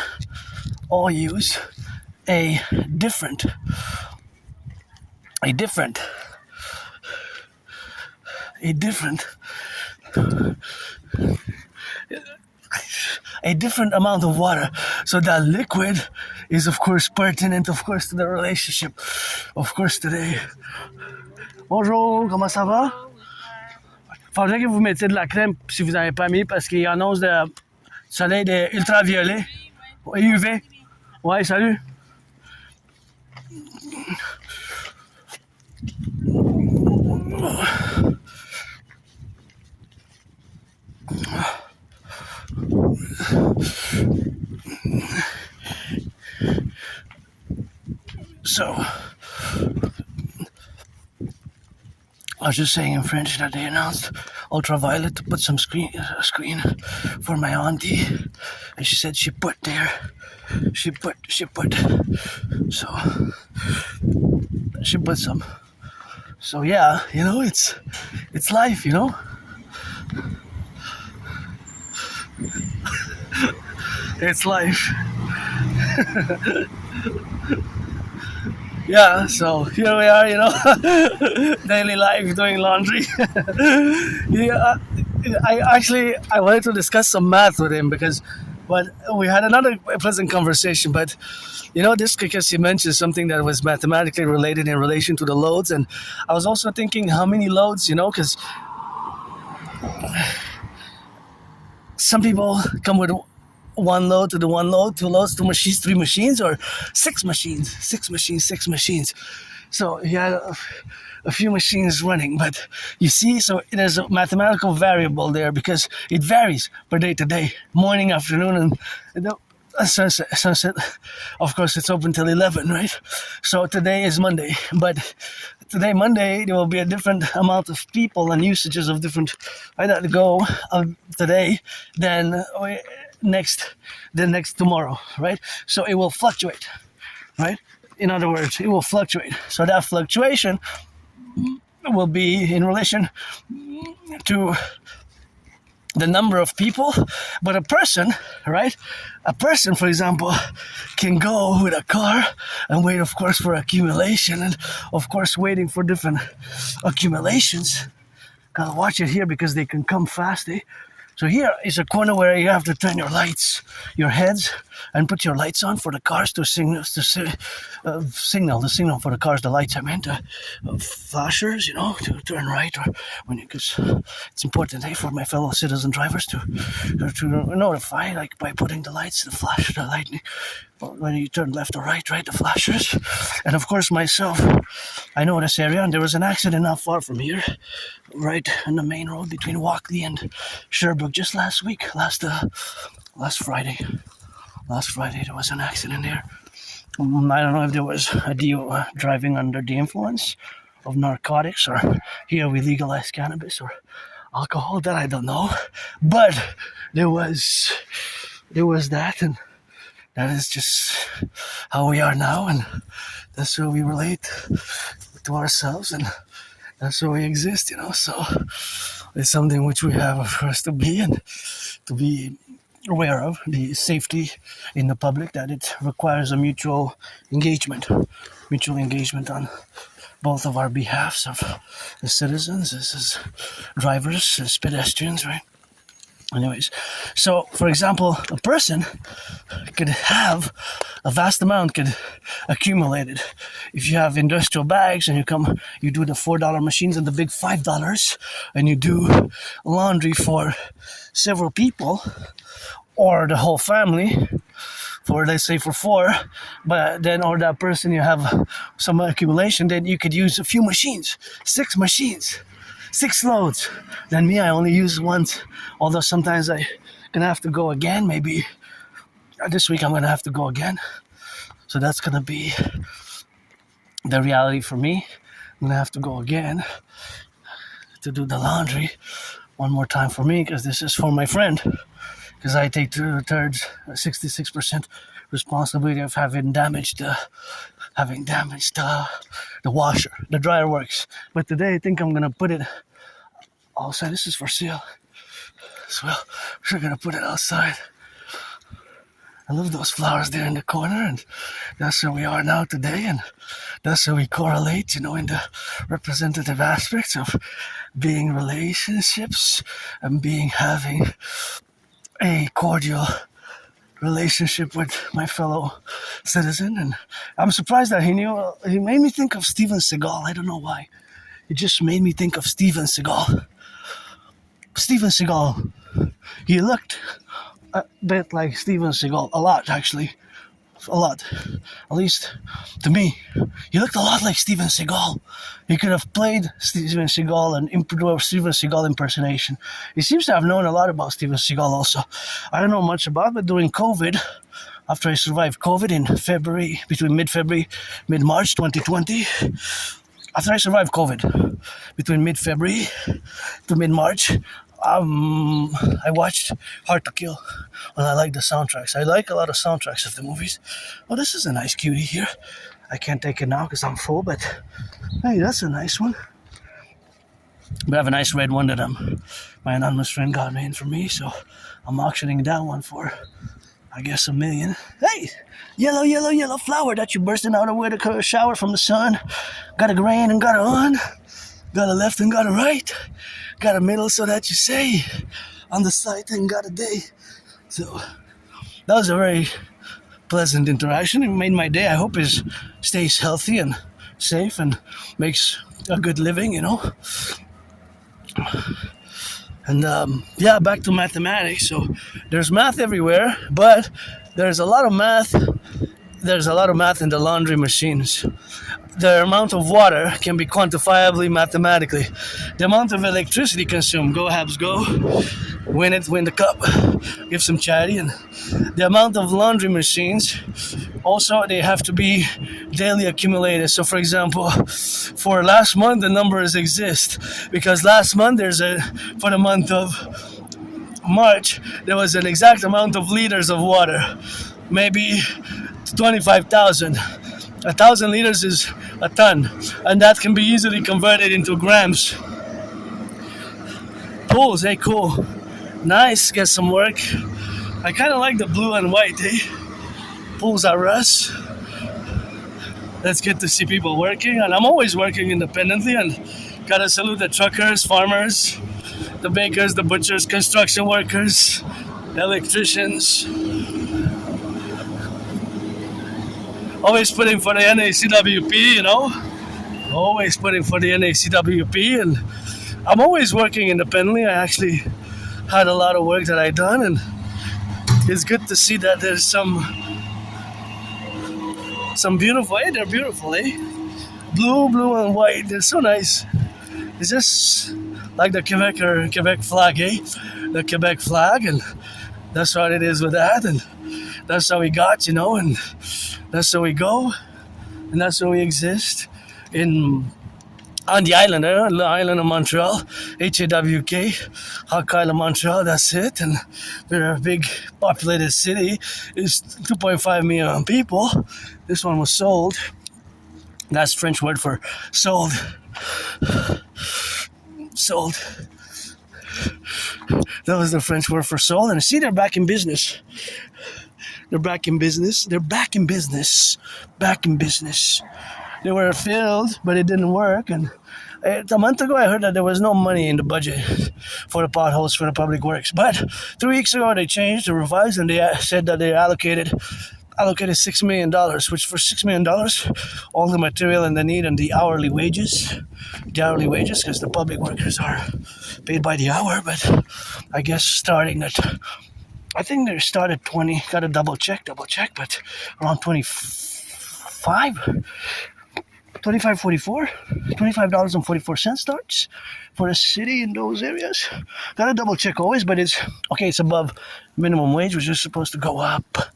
a different amount of water. So that liquid is, of course, pertinent, of course, to the relationship. Of course, today. Bonjour, comment ça va? Faudrait que vous mettiez de la crème si vous n'avez pas mis, parce qu'il annonce de soleil de ultraviolet. UV. Ouais, salut. So, I was just saying in French that they announced ultraviolet to put some screen for my auntie, and she said she put some. So yeah, it's life, It's life. Yeah, so here we are, daily life doing laundry. Yeah, I wanted to discuss some math with him but we had another pleasant conversation. But this, because he mentioned something that was mathematically related in relation to the loads, and I was also thinking how many loads, because some people come with one load to the one load, two loads, two machines, three machines, or six machines. So he had a few machines running, but you see, so there's a mathematical variable there because it varies per day to day, morning, afternoon, and sunset. Of course, it's open till 11, right? So today is Monday, but today, Monday, there will be a different amount of people and usages of different go today than next tomorrow, right? So it will fluctuate, right? In other words, it will fluctuate. So that fluctuation will be in relation to the number of people. But a person, right? A person, for example, can go with a car and wait, of course, for accumulation, and of course, waiting for different accumulations. Gotta watch it here because they can come fast, eh? So here is a corner where you have to turn your heads, and put your lights on for the cars to signal for the cars, the lights I meant, flashers, to turn right, or because it's important, for my fellow citizen drivers to notify, like by putting the lights, the flash, the lightning, when you turn left or right, the flashers. And of course myself, I know this area, and there was an accident not far from here, right on the main road between Walkley and Sherbrooke just last Friday. Last Friday there was an accident there. I don't know if there was a DO driving under the influence of narcotics, or here we legalize cannabis or alcohol, that I don't know. But there was that, and that is just how we are now, and that's where we relate to ourselves, and that's where we exist, So It's something which we have for us to be and to be aware of the safety in the public, that it requires a mutual engagement on both of our behalves of the citizens, as drivers, as pedestrians, right? Anyways, so for example, a person could have a vast amount could accumulate it. If you have industrial bags and you do the $4 machines and the big $5, and you do laundry for several people or the whole family, for let's say for 4, but then or that person you have some accumulation, then you could use a few machines, 6 machines, 6 loads. Then me, I only use once, although sometimes I gonna have to go again. Maybe this week I'm gonna have to go again, so that's gonna be the reality for me. I'm gonna have to go again to do the laundry one more time for me, because this is for my friend, because I take 2/3, 66% responsibility of having damaged the washer. The dryer works, but today I think I'm gonna put it outside. This is for sale, so we're gonna put it outside. I love those flowers there in the corner, and that's where we are now today, and that's how we correlate, in the representative aspects of being relationships and having a cordial relationship with my fellow citizen. And I'm surprised that he made me think of Steven Seagal. I don't know why. It just made me think of Steven Seagal. Steven Seagal, he looked a bit like Steven Seagal, a lot actually, a lot, at least to me. He looked a lot like Steven Seagal. He could have played Steven Seagal and do Steven Seagal impersonation. He seems to have known a lot about Steven Seagal also. I don't know much about it, but during COVID, after I survived COVID in February, between mid-February, mid-March 2020, after I survived COVID, between mid-February to mid-March, I watched Hard to Kill, and I like the soundtracks. I like a lot of soundtracks of the movies. Oh, this is a nice cutie here. I can't take it now because I'm full, but hey, that's a nice one. But I have a nice red one that my anonymous friend got made for me, so I'm auctioning that one for, I guess, $1 million. Hey, yellow flower that you bursting out of with a shower from the sun. Got a grain and got a on. Got a left and got a right. Got a middle so that you say. On the side and got a day. So that was a very pleasant interaction. It made my day. I hope he stays healthy and safe and makes a good living, And back to mathematics. So there's math everywhere, but there's a lot of math. There's a lot of math in the laundry machines. The amount of water can be quantifiably mathematically. The amount of electricity consumed, go Habs go, win the cup, give some charity. And the amount of laundry machines, also they have to be daily accumulated. So for example, for last month the numbers exist, because last month for the month of March, there was an exact amount of liters of water, maybe 25,000. 1,000 liters is a ton, and that can be easily converted into grams. Pools, hey, cool. Nice, get some work. I kind of like the blue and white, eh? Pools are us. Let's get to see people working, and I'm always working independently, and gotta salute the truckers, farmers, the bakers, the butchers, construction workers, electricians. Always putting for the NACWP, Always putting for the NACWP, and I'm always working independently. I actually had a lot of work that I done, and it's good to see that there's some beautiful, they're beautiful, Blue and white, they're so nice. It's just like the Quebec flag, The Quebec flag, and that's what it is with that, and that's how we got, and that's how we go, and that's how we exist on the island, the island of Montreal, HAWK, Hawk Island, Montreal, that's it. And we're a big populated city. It's 2.5 million people. This one was sold. That's French word for sold. Sold. That was the French word for soul. And see, they're back in business. They're back in business. They're back in business. Back in business. They were filled, but it didn't work. And a month ago, I heard that there was no money in the budget for the potholes for the public works. But 3 weeks ago, they changed, they revised, and they said that they allocated $6 million, which for $6 million, all the material and the need and the hourly wages, because the public workers are paid by the hour, but I guess starting at, I think they started 20, got to double check, but around 25.44 starts for a city in those areas. Gotta double check always, but it's above minimum wage, which is supposed to go up.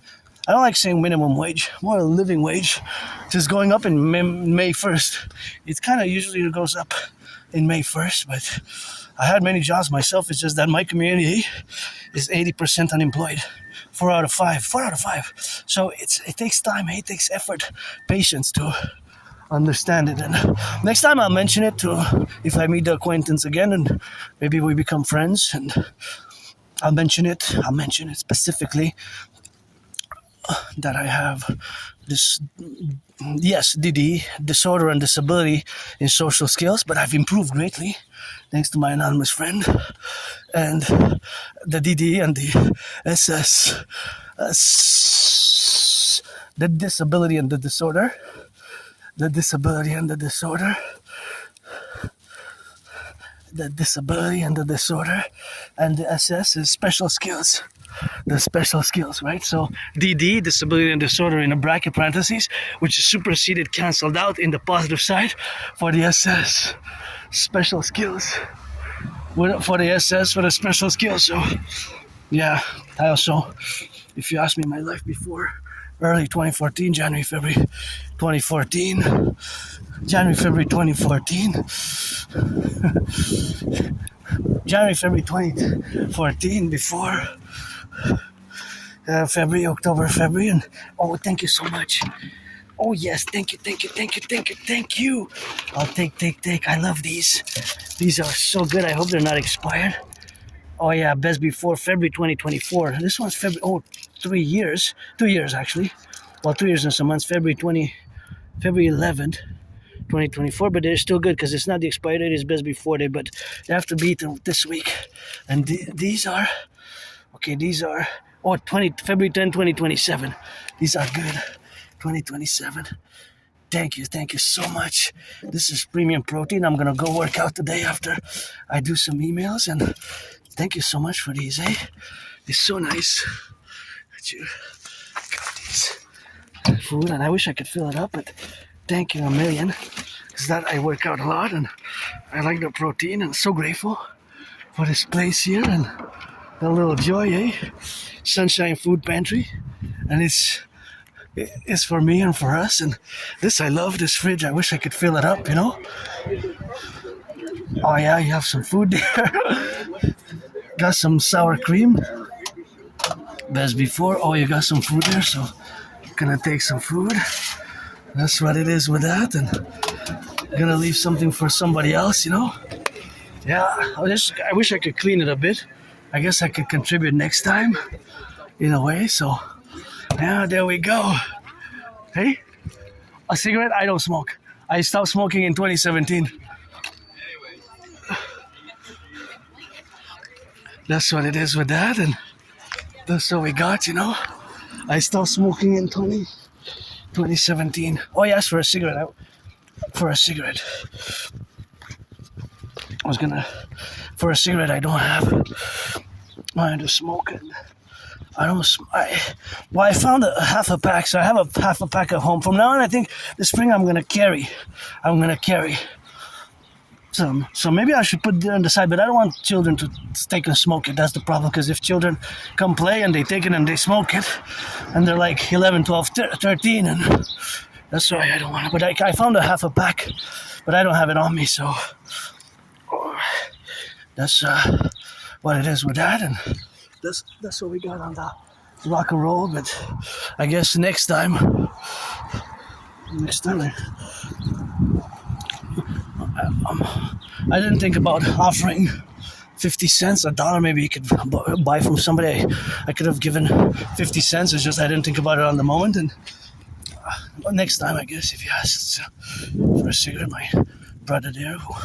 I don't like saying minimum wage, more a living wage. Just going up in May 1st. It's kind of usually it goes up in May 1st, but I had many jobs myself. It's just that my community is 80% unemployed. 4 out of 5. So it takes time, it takes effort, patience to understand it. And next time I'll mention it to, if I meet the acquaintance again and maybe we become friends, and I'll mention it specifically that I have this, yes, dedie, disorder and disability in social skills, but I've improved greatly thanks to my anonymous friend and the dedie and the SS, the disability and the disorder, the disability and the disorder, the disability and the disorder, and the SS is special skills. The special skills, right? So DD, disability and disorder, in a bracket parentheses, which is superseded, cancelled out in the positive side for the SS, special skills. For the SS, for the special skills. So yeah, I also, if you ask me my life before, early 2014, January, February 2014, January, February 2014, January, February 2014, before February, October, February, and oh, thank you so much. Oh yes, thank you. I'll take. I love these. These are so good. I hope they're not expired. Oh yeah, best before February 2024. This one's February. 3 years. 2 years actually. Well, 2 years and some months. February 11th. 2024, but they're still good because it's not the expiry date, it's best before date, but they have to beat them this week. And these are February 10, 2027. These are good. 2027. Thank you so much. This is premium protein. I'm gonna go work out today after I do some emails, and thank you so much for these, eh? It's so nice that you got these food, and I wish I could fill it up, but thank you a million, because that I work out a lot and I like the protein, and so grateful for this place here and the little joy, eh? Sunshine Food Pantry, and it's for me and for us, and this, I love this fridge. I wish I could fill it up, you know? Oh yeah, you have some food there. Got some sour cream. Best before. Oh, you got some food there, so gonna take some food. That's what it is with that, and gonna leave something for somebody else, you know? Yeah, I wish I could clean it a bit. I guess I could contribute next time, in a way, so yeah, there we go. Hey, a cigarette? I don't smoke. I stopped smoking in 2017. That's what it is with that, and that's what we got, you know? I stopped smoking in 2017. Oh, yes, for a cigarette. For a cigarette, I don't have it. I had to smoke it. I found a half a pack, so I have a half a pack at home. From now on, I think this spring I'm gonna carry some. So maybe I should put it on the side, but I don't want children to take and smoke it. That's the problem, because if children come play and they take it and they smoke it, and they're like 11, 12, 13, and that's why I don't want it. But I found a half a pack, but I don't have it on me, so that's what it is with that, and that's what we got on the Rock&Roll. But I guess next time I didn't think about offering 50 cents, a dollar, maybe you could buy from somebody. I could have given 50 cents. It's just I didn't think about it on the moment. And next time, I guess, if you ask for a cigarette, my brother there, who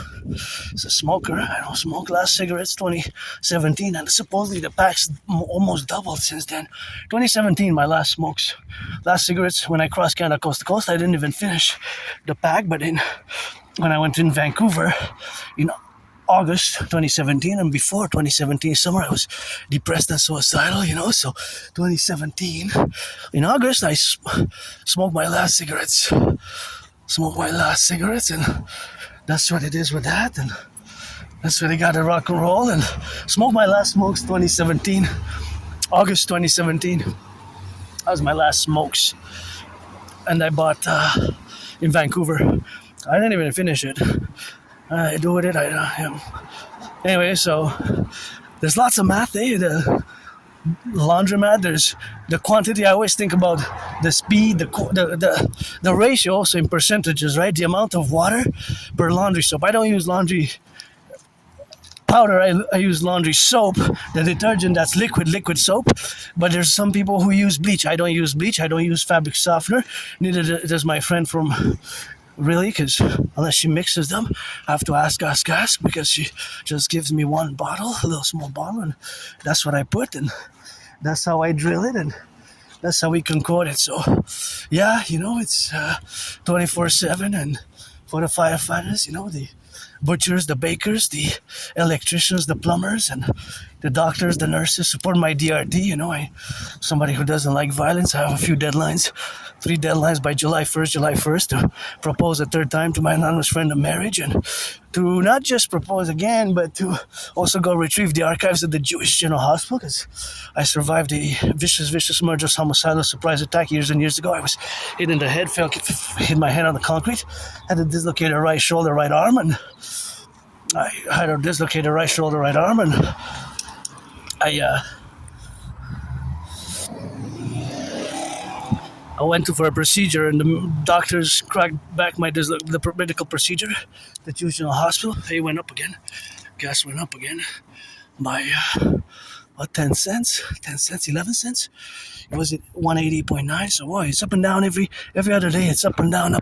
is a smoker, I don't smoke. Last cigarettes 2017, and supposedly the pack's almost doubled since then. 2017, my last smokes. Last cigarettes when I crossed Canada coast to coast. I didn't even finish the pack, but when I went in Vancouver, August 2017, and before 2017 summer, I was depressed and suicidal, so 2017, in August, I smoked my last cigarettes. And that's what it is with that, and that's what I got at Rock&Roll, and smoked my last smokes 2017, August 2017. That was my last smokes, and I bought in Vancouver. I didn't even finish it. I do with it. Anyway, so there's lots of math. The laundromat. There's the quantity. I always think about the speed, the ratio, also in percentages, right? The amount of water per laundry soap. I don't use laundry powder. I use laundry soap, the detergent that's liquid soap. But there's some people who use bleach. I don't use bleach. I don't use fabric softener. Neither does my friend from. Really, because unless she mixes them, I have to ask, because she just gives me one bottle, a little small bottle, and that's what I put, and that's how I drill it, and that's how we concord it. So, yeah, it's 24/7, and for the firefighters, the butchers, the bakers, the electricians, the plumbers, and the doctors, the nurses support my DRT. Somebody who doesn't like violence. I have a few deadlines. 3 deadlines by July 1st to propose a third time to my anonymous friend of marriage, and to not just propose again, but to also go retrieve the archives of the Jewish General Hospital, because I survived a vicious murderous homicidal surprise attack years and years ago. I was hit in the head, hit my head on the concrete, had a dislocated right shoulder, right arm, and I went for a procedure, and the doctors cracked back the medical procedure. The Jewish General Hospital, pay went up again. Gas went up again by 10 cents, 11 cents. It was at 180.9. So boy, it's up and down every other day. It's up and down.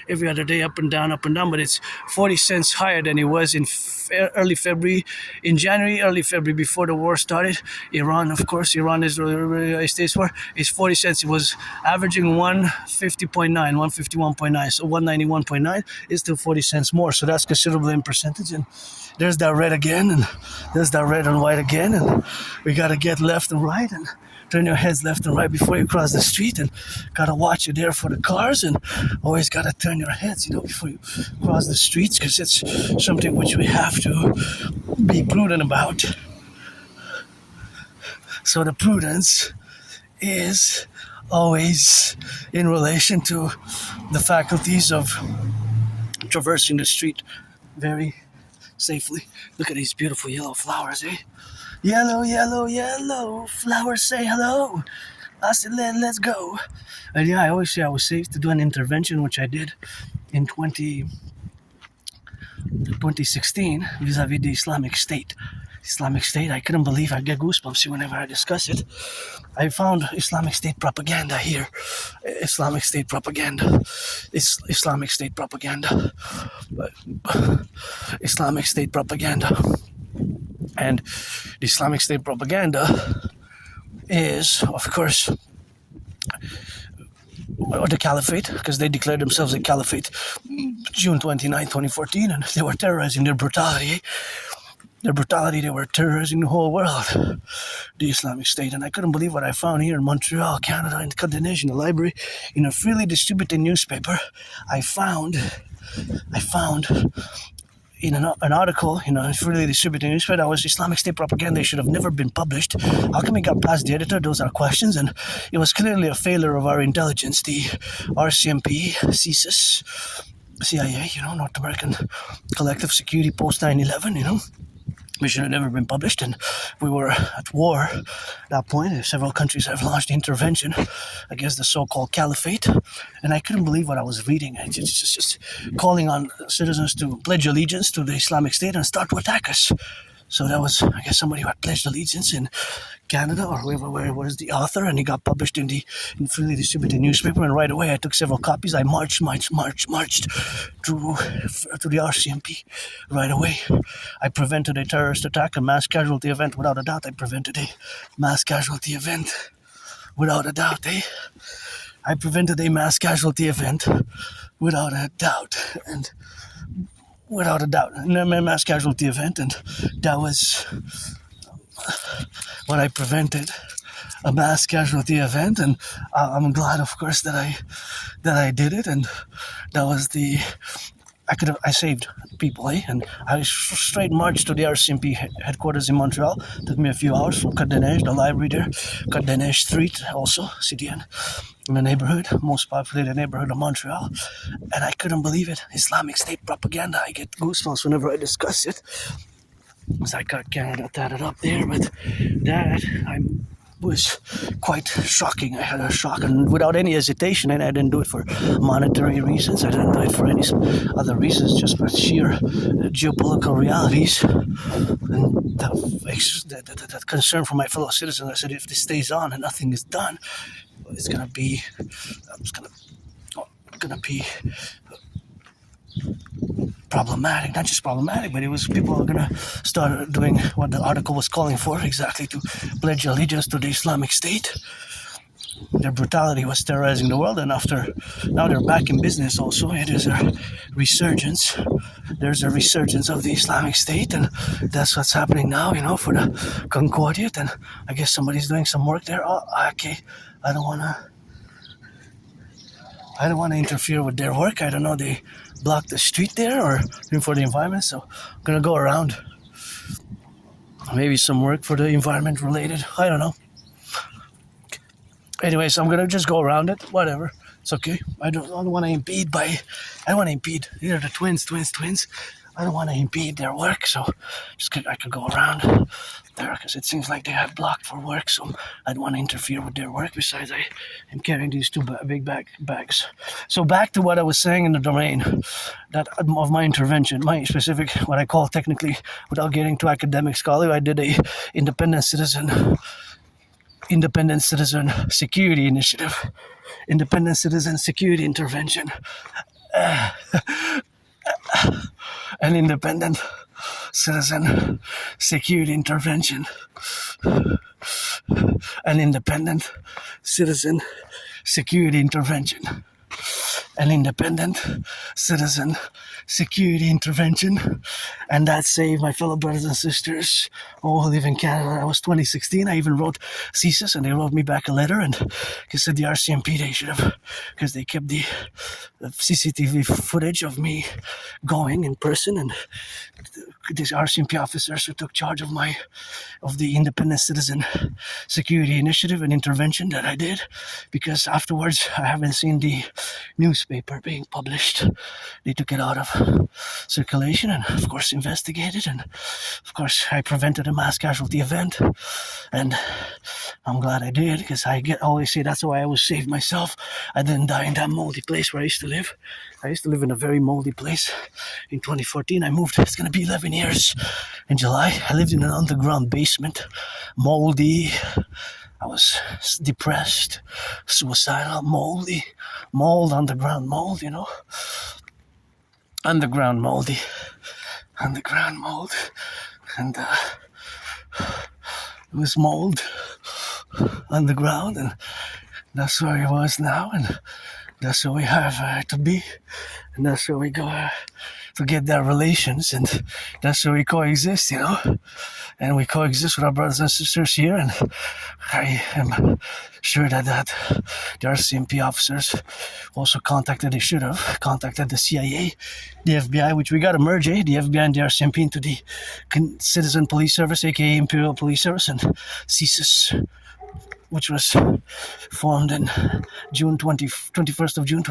Every other day, up and down. But it's 40 cents higher than it was in early February, in January, early February, before the war started. Iran, of course, is the United States war. It's 40 cents. It was averaging 150.9, 151.9. So 191.9 is still 40 cents more. So that's considerable in percentage. And there's that red again, and there's that red and white again, and we gotta get left and right and turn your heads left and right before you cross the street, and gotta watch you there for the cars, and always gotta turn your heads, before you cross the streets, because it's something which we have to be prudent about. So the prudence is always in relation to the faculties of traversing the street very safely. Look at these beautiful yellow flowers, eh? Yellow flowers say hello. I said, let's go. And yeah, I always say I was safe to do an intervention, which I did in 2016 vis-a-vis the Islamic State. I couldn't believe. I get goosebumps whenever I discuss it. I found Islamic State propaganda here. Islamic State propaganda. Islamic State propaganda. And the Islamic State propaganda is, of course, the caliphate, because they declared themselves a caliphate June 29, 2014, and they were terrorizing their brutality. They were terrorizing the whole world, the Islamic State. And I couldn't believe what I found here in Montreal, Canada, in the National Library, in a freely distributed newspaper. I found in an article, freely distributed newspaper, that was Islamic State propaganda. It should have never been published. How come it got past the editor? Those are questions, and it was clearly a failure of our intelligence, the RCMP, CSIS, CIA, North American Collective Security Post 9/11, We should have never been published, and we were at war at that point. Several countries have launched intervention against the so-called caliphate, and I couldn't believe what I was reading. It's just calling on citizens to pledge allegiance to the Islamic State and start to attack us. So that was, I guess, somebody who had pledged allegiance in Canada or where was the author, and he got published in the freely distributed newspaper. And right away, I took several copies. I marched to the RCMP right away. I prevented a terrorist attack, a mass casualty event, without a doubt. I prevented a mass casualty event without a doubt. I prevented a mass casualty event without a doubt, and without a doubt, a mass casualty event, and that was what I prevented, a mass casualty event, and I'm glad, of course, that I did it, and that was I saved people, and I straight marched to the RCMP headquarters in Montreal. It took me a few hours from Côte-des-Neiges, the library there, Côte-des-Neiges Street, also, Citoyen, in the neighborhood, most populated neighborhood of Montreal, and I couldn't believe it. Islamic State propaganda, I get goosebumps whenever I discuss it. Because I got Canada tatted up there, but that was quite shocking. I had a shock, and without any hesitation, and I didn't do it for monetary reasons. I didn't do it for any other reasons, just for sheer geopolitical realities and that concern for my fellow citizens. I said, if this stays on and nothing is done, it's gonna be problematic. Not just problematic, but it was people are gonna start doing what the article was calling for, exactly, to pledge allegiance to the Islamic State. Their brutality was terrorizing the world, and now they're back in business. Also, it is a resurgence. There's a resurgence of the Islamic State, and that's what's happening now. For the Concordiate, and I guess somebody's doing some work there. Oh, okay. I don't want to interfere with their work. I don't know. They blocked the street there or for the environment, so I'm gonna go around. Maybe some work for the environment related. I don't know. Anyways, I'm gonna just go around it. Whatever. It's okay. I don't want to impede. They're the twins. I don't want to impede their work, so I could go around there because it seems like they have blocked for work, so I don't want to interfere with their work. Besides, I am carrying these two big bags. So back to what I was saying in the domain of my intervention, my specific, what I call technically, without getting too academic scholarly, I did a independent citizen security initiative, independent citizen security intervention. An independent citizen security intervention. An independent citizen security intervention. An independent citizen security intervention. And that saved my fellow brothers and sisters who live in Canada. That was 2016. I even wrote CSIS, and they wrote me back a letter, and they said the RCMP, they should have, because they kept the CCTV footage of me going in person, and these RCMP officers who took charge of the independent citizen security initiative and intervention that I did, because afterwards I haven't seen the newspaper being published. They took it out of circulation and of course investigated, and of course I prevented a mass casualty event, and I'm glad I did, because always say that's why I always saved myself. I didn't die in that moldy place where I used to live. I used to live in a very moldy place. In 2014 I moved. It's gonna be 11 years in July. I lived in an underground basement, moldy. I was depressed, suicidal, moldy, underground mold, underground mold, and it was mold underground, and that's where it was now, and that's where we have to be, and that's where we go to get their relations, and that's where we coexist, and we coexist with our brothers and sisters here, and I am sure that the RCMP officers also they should have contacted the CIA, the FBI, which we got to merge, the FBI and the RCMP into the Citizen Police Service, aka Imperial Police Service, and CSIS, which was formed in 21st of June,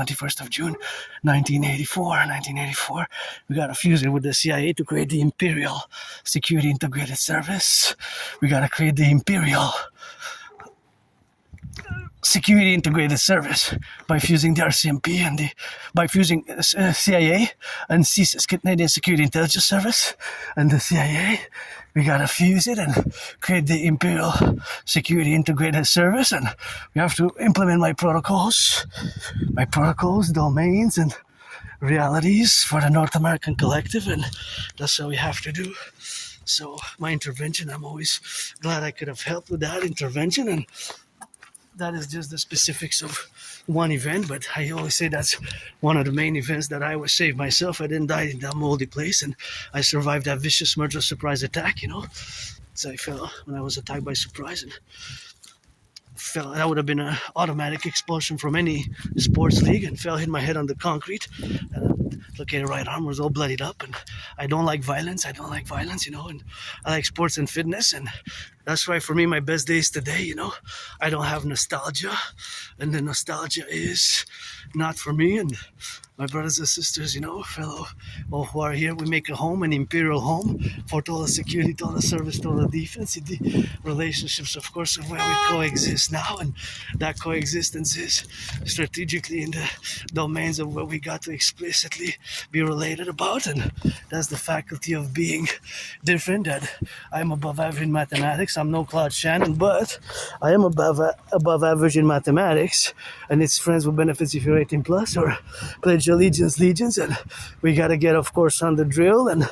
1984. We got to fuse it with the CIA to create the Imperial Security Integrated Service. We got to create the Imperial security integrated service by fusing the RCMP and by fusing CIA and CSIS, Canadian Security Intelligence Service, and the CIA. We gotta fuse it and create the Imperial Security Integrated Service, and we have to implement my protocols, domains, and realities for the North American Collective, and that's what we have to do. So my intervention, I'm always glad I could have helped with that intervention, and that is just the specifics of one event, but I always say that's one of the main events that I was saved myself. I didn't die in that moldy place, and I survived that vicious murder surprise attack, So I fell when I was attacked by surprise, and fell. That would have been an automatic expulsion from any sports league, and hit my head on the concrete. And look at the right arm was all bloodied up, and I don't like violence, and I like sports and fitness, and that's why for me my best days today, I don't have nostalgia, and the nostalgia is not for me and my brothers and sisters, fellow all who are here. We make a home, an imperial home for total security, total service, total defense. The relationships, of course, of where we coexist now, and that coexistence is strategically in the domains of where we got to explicitly be related about, and that's the faculty of being different. That I'm above average in mathematics. I'm no Claude Shannon, but I am above average in mathematics, and it's friends with benefits if you're 18 plus or pledge allegiance, and we gotta get, of course, on the drill. And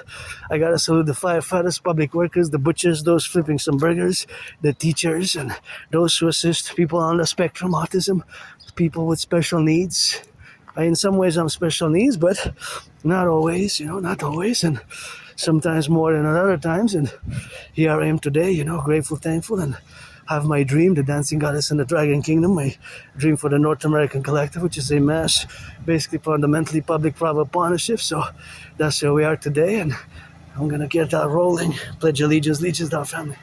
I gotta salute the firefighters, public workers, the butchers, those flipping some burgers, the teachers, and those who assist people on the spectrum, autism, people with special needs. In some ways I'm special needs, but not always, not always, and sometimes more than other times. And here I am today, grateful, thankful, and have my dream, the dancing goddess in the dragon kingdom, my dream for the North American Collective, which is a mass, basically fundamentally public-private partnership. So that's where we are today, and I'm gonna get that rolling. Pledge allegiance to our family.